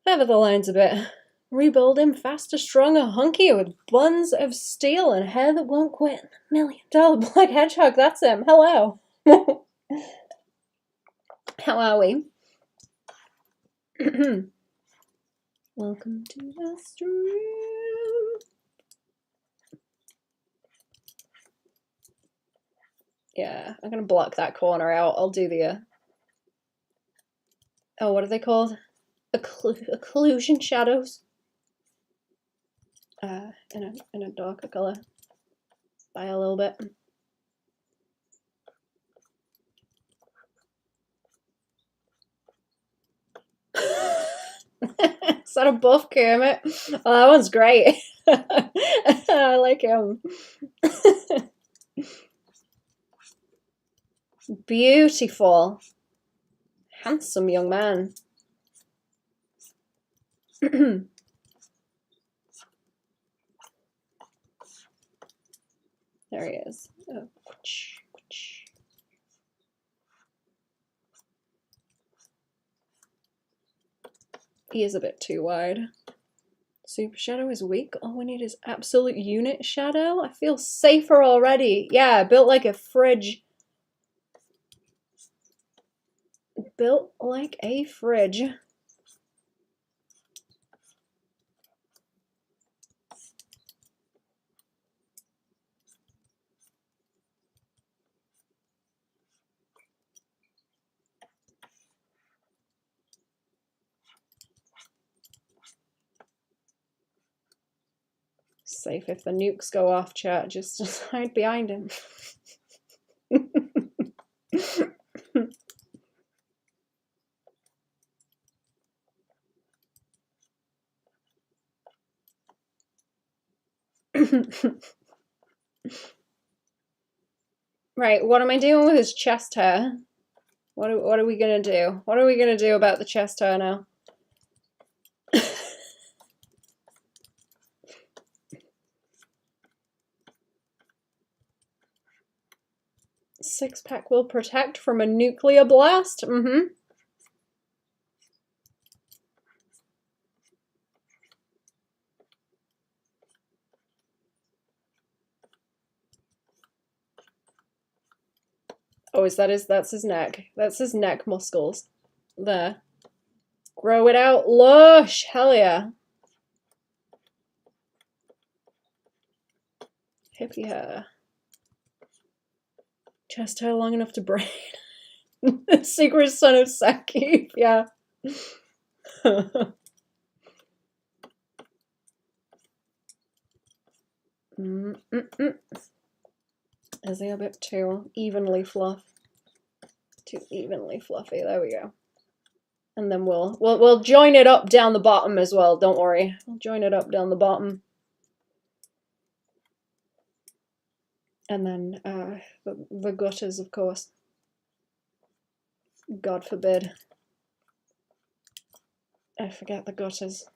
Feather the lines a bit. Rebuild him faster, stronger, hunkier with buns of steel and hair that won't quit. $1 million black hedgehog, that's him. Hello. How are we? Welcome to the stream. Yeah, I'm gonna block that corner out. I'll do the oh, what are they called? Occlusion shadows. In a darker color. By a little bit. Is that a buff Kermit? Oh, that one's great. I like him. Beautiful. Handsome young man. There he is. Oh. He is a bit too wide. Super shadow is weak. All we need is absolute unit shadow. I feel safer already. Yeah, built like a fridge. Built like a fridge. Safe if the nukes go off, chat. Just hide behind him. Right, what am I doing with his chest hair? What are we gonna do? What are we gonna do about the chest hair now? Six-pack will protect from a nuclear blast? Mm-hmm. Oh, that's his neck. That's his neck muscles. There. Grow it out lush. Hell yeah. Hippie hair. Chest hair long enough to braid. Secret son of Saki. Yeah. Is he a bit too evenly fluff? Too evenly fluffy. There we go. And then we'll join it up down the bottom as well. Don't worry. We'll join it up down the bottom. And then the gutters, of course. God forbid. I forget the gutters.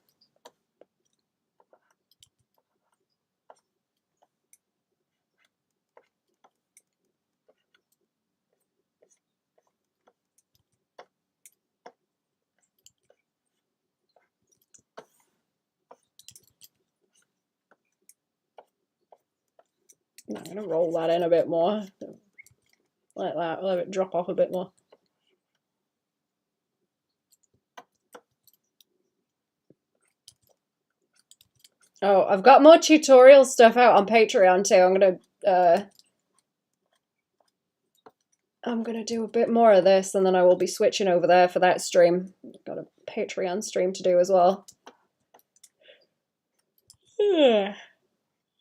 I'm going to roll that in a bit more. Like that, let it drop off a bit more. Oh, I've got more tutorial stuff out on Patreon too. I'm gonna do a bit more of this, and then I will be switching over there for that stream. I've got a Patreon stream to do as well.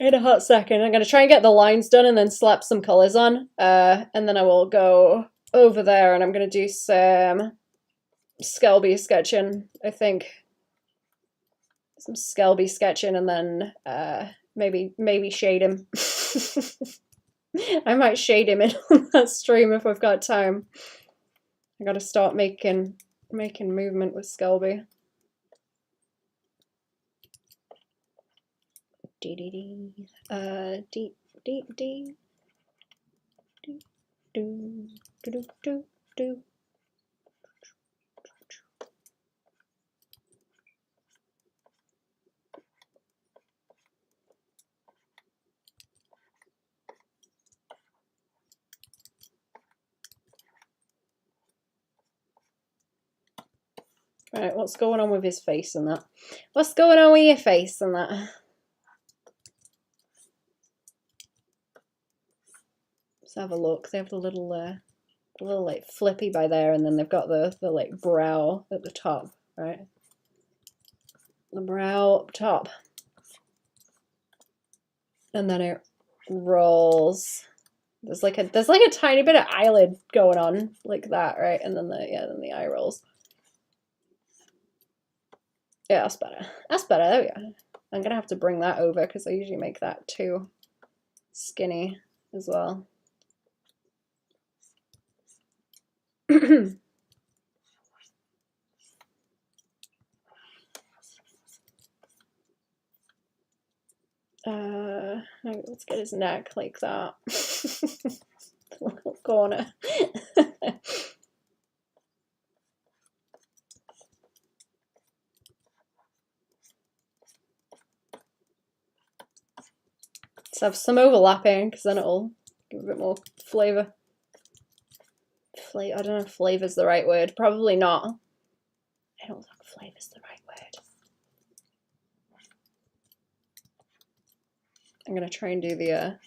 In a hot second, I'm gonna try and get the lines done and then slap some colors on. And then I will go over there and I'm gonna do some Skelby sketching, I think. Some Skelby sketching, and then maybe shade him. I might shade him in on that stream if I've got time. I gotta start making movement with Skelby. Right, what's going on with his face and that? What's going on with your face and that? Let's have a look. They have the little like flippy by there, and then they've got the like brow at the top, right? The brow up top, and then it rolls. There's like a tiny bit of eyelid going on like that, right? And then the eye rolls. Yeah, that's better. That's better. There we go. I'm gonna have to bring that over because I usually make that too skinny as well. Let's get his neck like that. Little corner. Let's have some overlapping because then it'll give a bit more flavor. I don't know if flavor's the right word. Probably not. I don't think flavor's the right word. I'm gonna try and do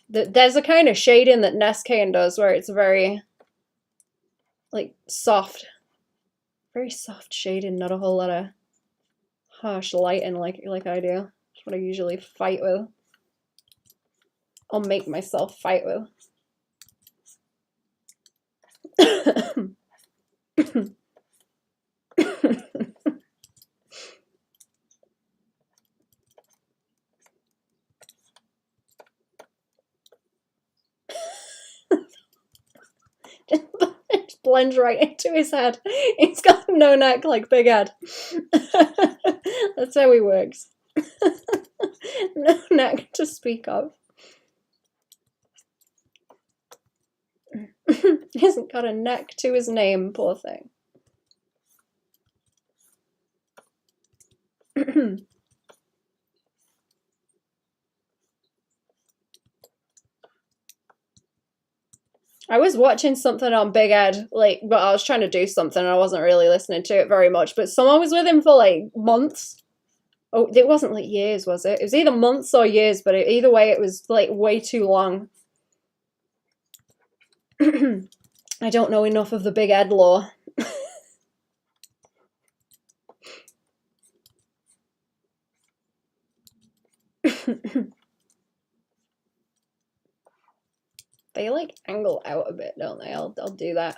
there's a kind of shading that Nescane does where it's very like soft, very soft shading, not a whole lot of harsh lighting like I do. That's what I usually fight with. I'll make myself fight with. Just blends right into his head. He's got no neck like Big Ed. That's how he works. No neck to speak of. He hasn't got a neck to his name, poor thing. I was watching something on Big Ed, like, but I was trying to do something and I wasn't really listening to it very much, but someone was with him for like months. Oh, it wasn't like years, was it? It was either months or years, but either way, it was like way too long. I don't know enough of the Big Ed lore. They like angle out a bit, don't they? I'll do that.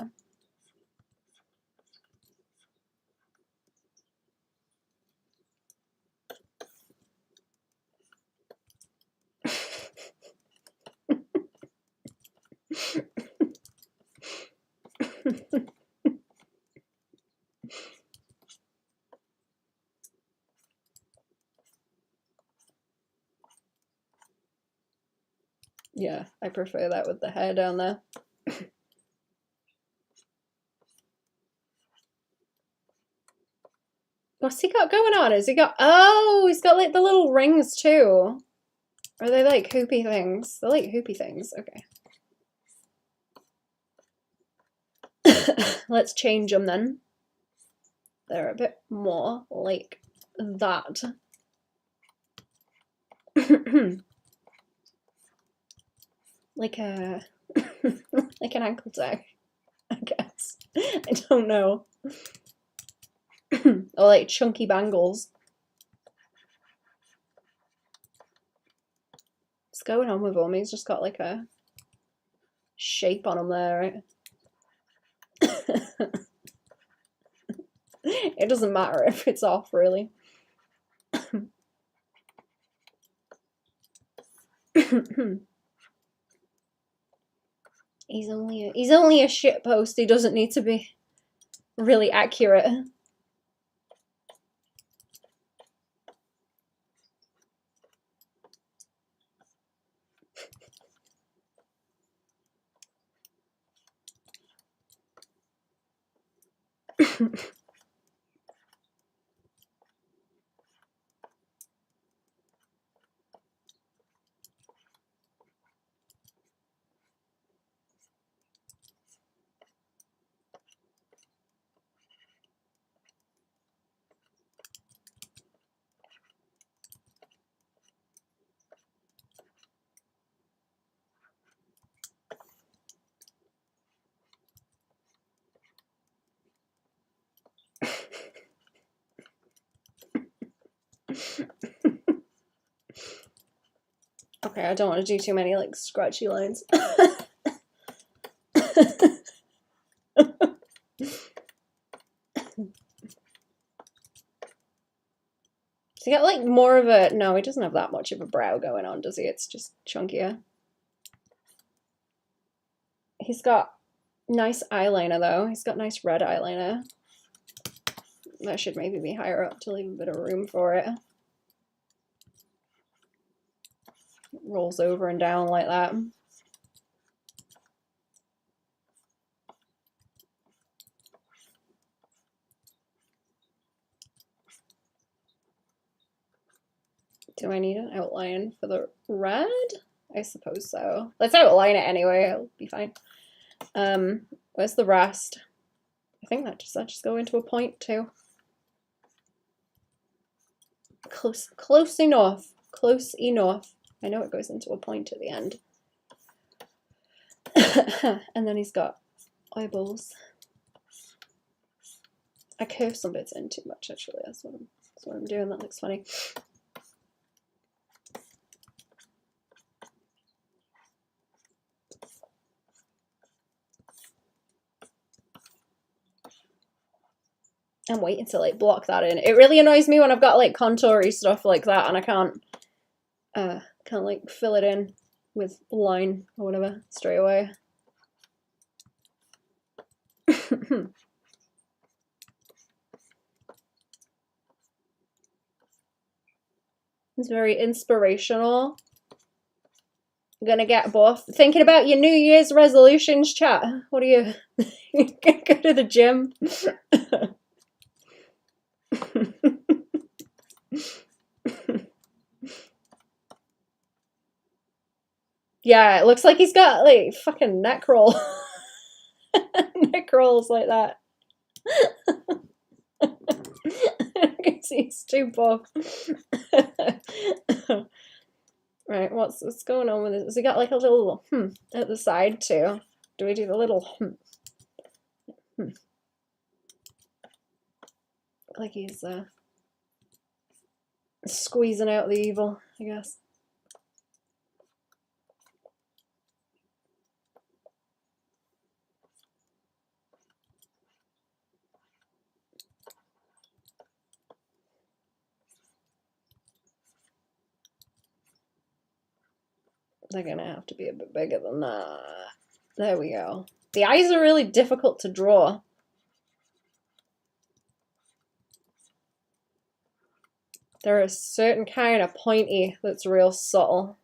Yeah, I prefer that with the hair down there. What's he got going on? Has he got... Oh, he's got like the little rings too. Are they like hoopy things? They're like hoopy things. Okay. Let's change them then. They're a bit more like that. Like a like an ankle tag, I guess. I don't know. Or like chunky bangles. What's going on with him? He's just got like a shape on him there, right? It doesn't matter if it's off, really. He's only a shitpost. He doesn't need to be really accurate. Okay, I don't want to do too many like scratchy lines. Does he got like more of a... No, he doesn't have that much of a brow going on, does he? It's just chunkier. He's got nice eyeliner though. He's got nice red eyeliner. That should maybe be higher up to leave a bit of room for it. It rolls over and down like that. Do I need an outline for the red? I suppose so. Let's outline it anyway. It'll be fine. Where's the rest? I think that just go into a point too. Close enough. Close enough. I know it goes into a point at the end. And then he's got eyeballs. I curve some bits in too much actually. That's what I'm doing. That looks funny. I'm waiting to like block that in. It really annoys me when I've got like contoury stuff like that and I can't like fill it in with line or whatever straight away. It's very inspirational. I'm gonna get buff. Thinking about your New Year's resolutions, chat. What are you? Go to the gym. Yeah, it looks like he's got like fucking neck roll. Neck rolls like that. Because he's too buff. Right, what's going on with this? Has he got like a little at the side too? Do we do the little like he's squeezing out the evil, I guess. They're gonna have to be a bit bigger than that. There we go. The eyes are really difficult to draw. They're a certain kind of pointy that's real subtle.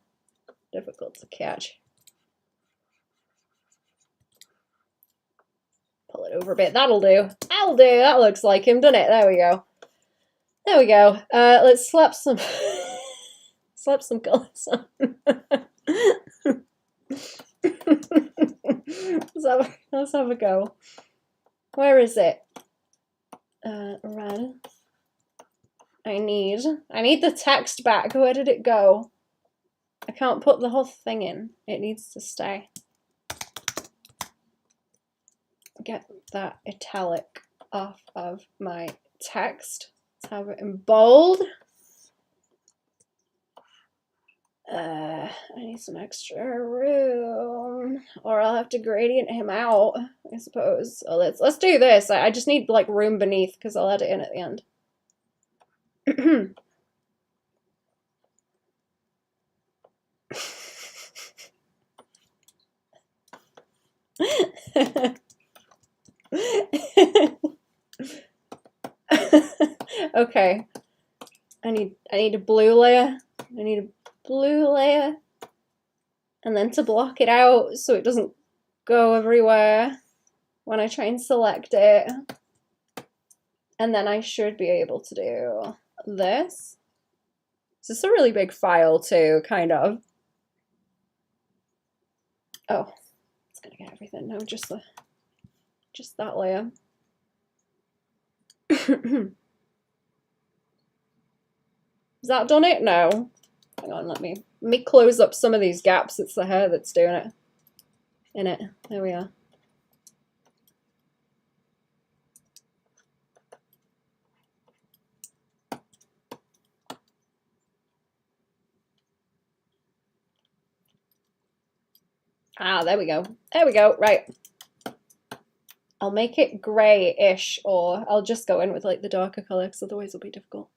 Difficult to catch. Pull it over a bit. That'll do. That'll do. That looks like him, doesn't it? There we go. There we go. Let's slap some Slap some colours on. Let's have a go. Where is it? Red. I need the text back. Where did it go? I can't put the whole thing in. It needs to stay. Get that italic off of my text. Let's have it in bold. I need some extra room, or I'll have to gradient him out, I suppose. So let's do this. I just need like room beneath because I'll add it in at the end. Okay. I need a blue layer. I need a blue layer. And then to block it out so it doesn't go everywhere when I try and select it. And then I should be able to do this. This is a really big file too, kind of. Oh, it's gonna get everything. No, just that layer. Has that done it? No. Hang on, let me close up some of these gaps. It's the hair that's doing it. In it. There we are. Ah, there we go. There we go. Right. I'll make it grey-ish, or I'll just go in with like the darker colour, because otherwise it'll be difficult.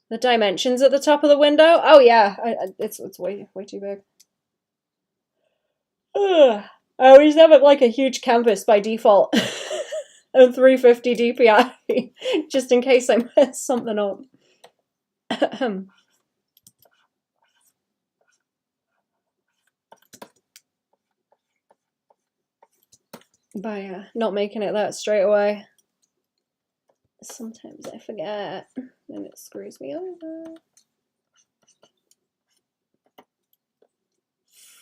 The dimensions at the top of the window? Oh yeah, it's way too big. Ugh. I always have it like a huge canvas by default. And 350 DPI, just in case I mess something up. By not making it that straight away. Sometimes I forget, and it screws me over.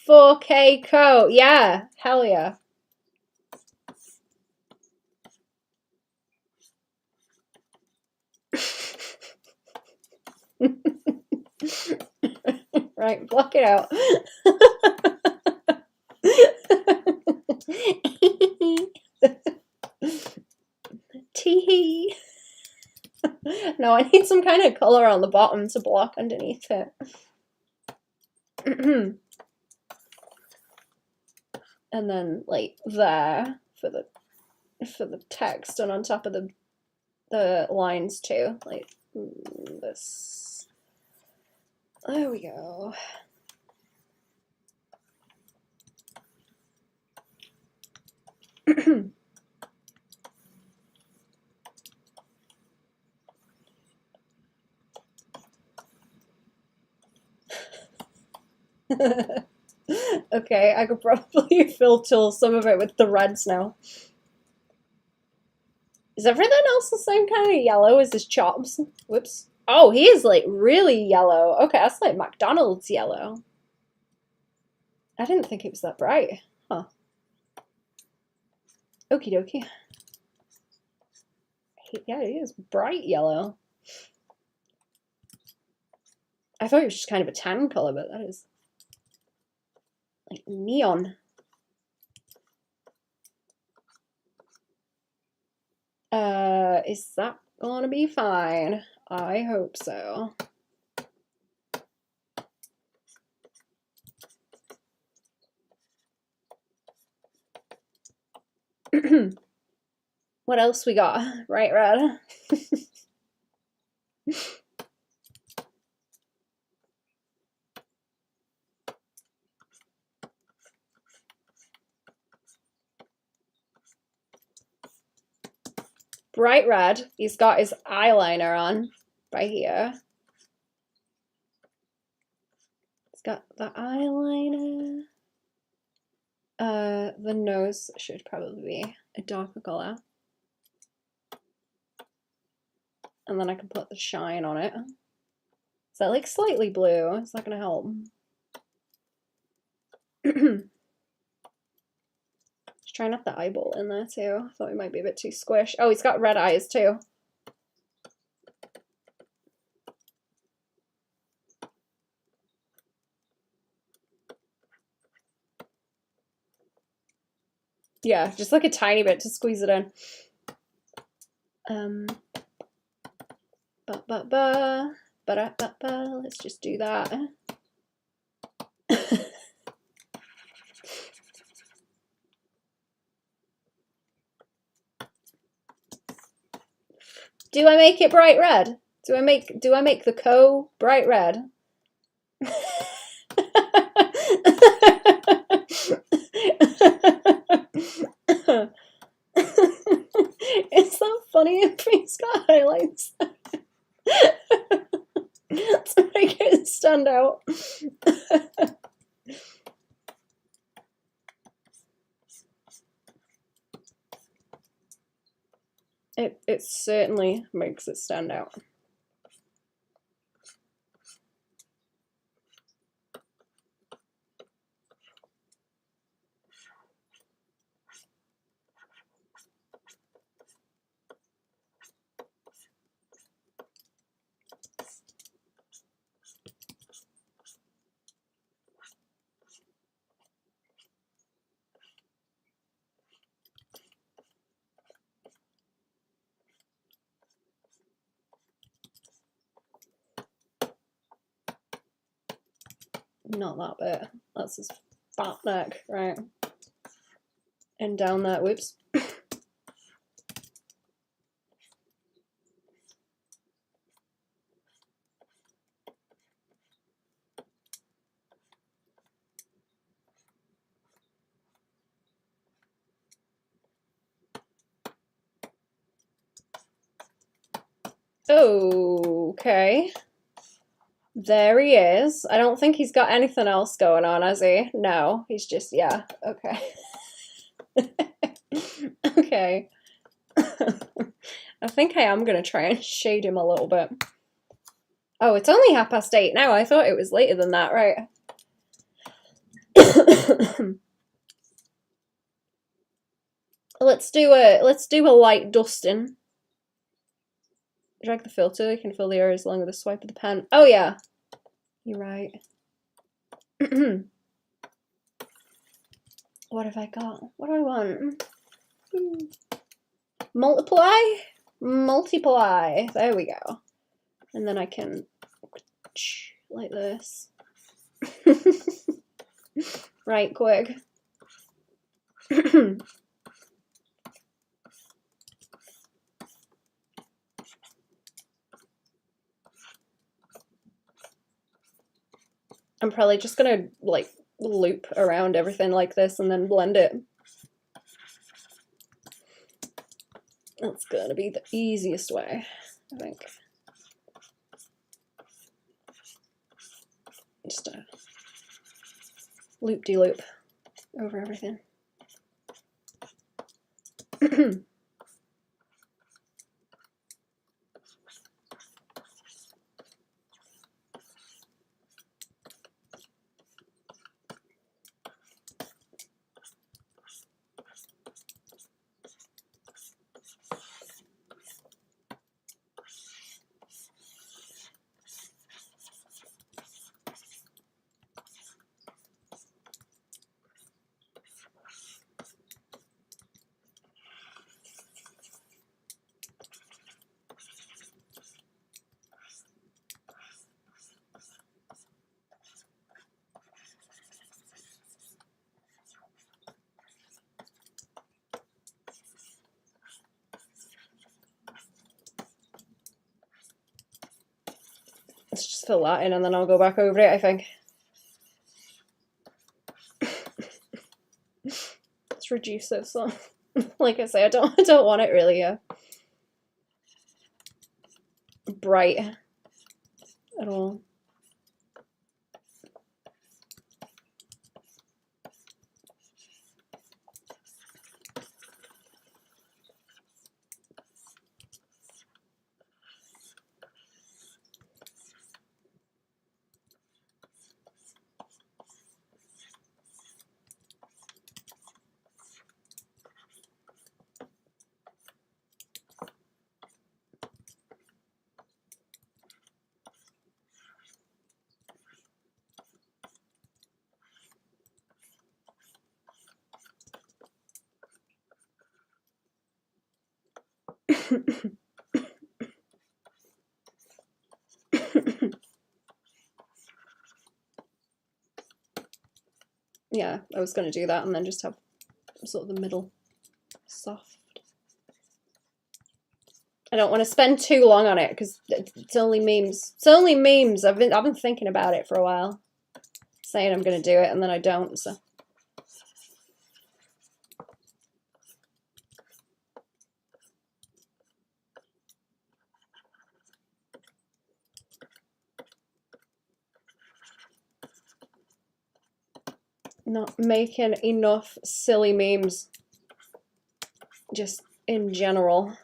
4K coat, yeah, hell yeah. Right, block it out. Tee. No, I need some kind of color on the bottom to block underneath it. And then like there for the text, and on top of the lines too, like this. There we go. Okay, I could probably filter some of it with the reds now. Is everything else the same kind of yellow as his chops? Whoops. Oh, he is like really yellow. Okay, that's like McDonald's yellow. I didn't think it was that bright. Huh. Okie dokie. Yeah, he is bright yellow. I thought it was just kind of a tan color, but that is like neon. Is that gonna be fine? I hope so. What else we got? Right, Red? Bright red. He's got his eyeliner on right here. He's got the eyeliner. The nose should probably be a darker color. And then I can put the shine on it. Is that like slightly blue? It's not gonna help. Just trying up the eyeball in there too. I thought he might be a bit too squish. Oh, he's got red eyes too. Yeah, just like a tiny bit to squeeze it in. Let's just do that. Do I make it bright red? Do I make the co bright red? Is that funny if he's got highlights? To make it stand out. It certainly makes it stand out. Not that bit. That's his fat neck, right? And down that, whoops. Okay. There he is. I don't think he's got anything else going on, has he? No, he's just, yeah, okay. Okay. I think I am going to try and shade him a little bit. Oh, it's only 8:30 now. I thought it was later than that, right? Let's do a light dusting. Drag the filter, you can fill the areas along with a swipe of the pen. Oh yeah. You're right. What have I got? What do I want? Multiply? Multiply. There we go. And then I can like this. Right, quick. I'm probably just gonna like loop around everything like this and then blend it. That's gonna be the easiest way, I think. Just a loop-de-loop over everything. Let's just fill that in and then I'll go back over it, I think. Let's reduce it so, like I say, I don't want it really bright at all. Yeah, I was going to do that and then just have sort of the middle soft. I don't want to spend too long on it because it's only memes. It's only memes. I've been thinking about it for a while, saying I'm going to do it and then I don't. So. Not making enough silly memes, just in general.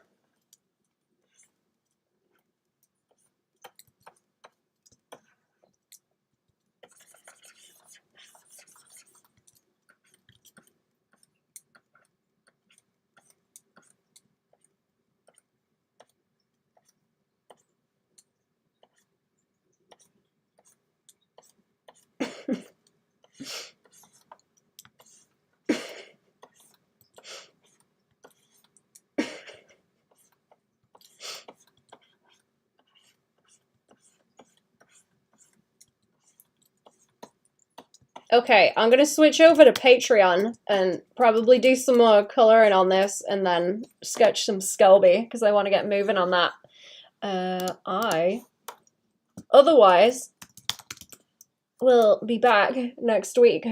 Okay, I'm gonna switch over to Patreon and probably do some more coloring on this and then sketch some Skelby because I want to get moving on that. Otherwise will be back next week.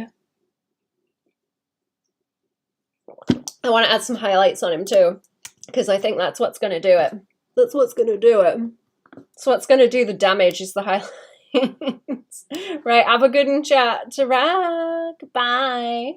I want to add some highlights on him too because I think that's what's going to do it. That's what's going to do it. So what's going to do the damage is the highlights. Right, have a good chat. Ta-ra. Goodbye.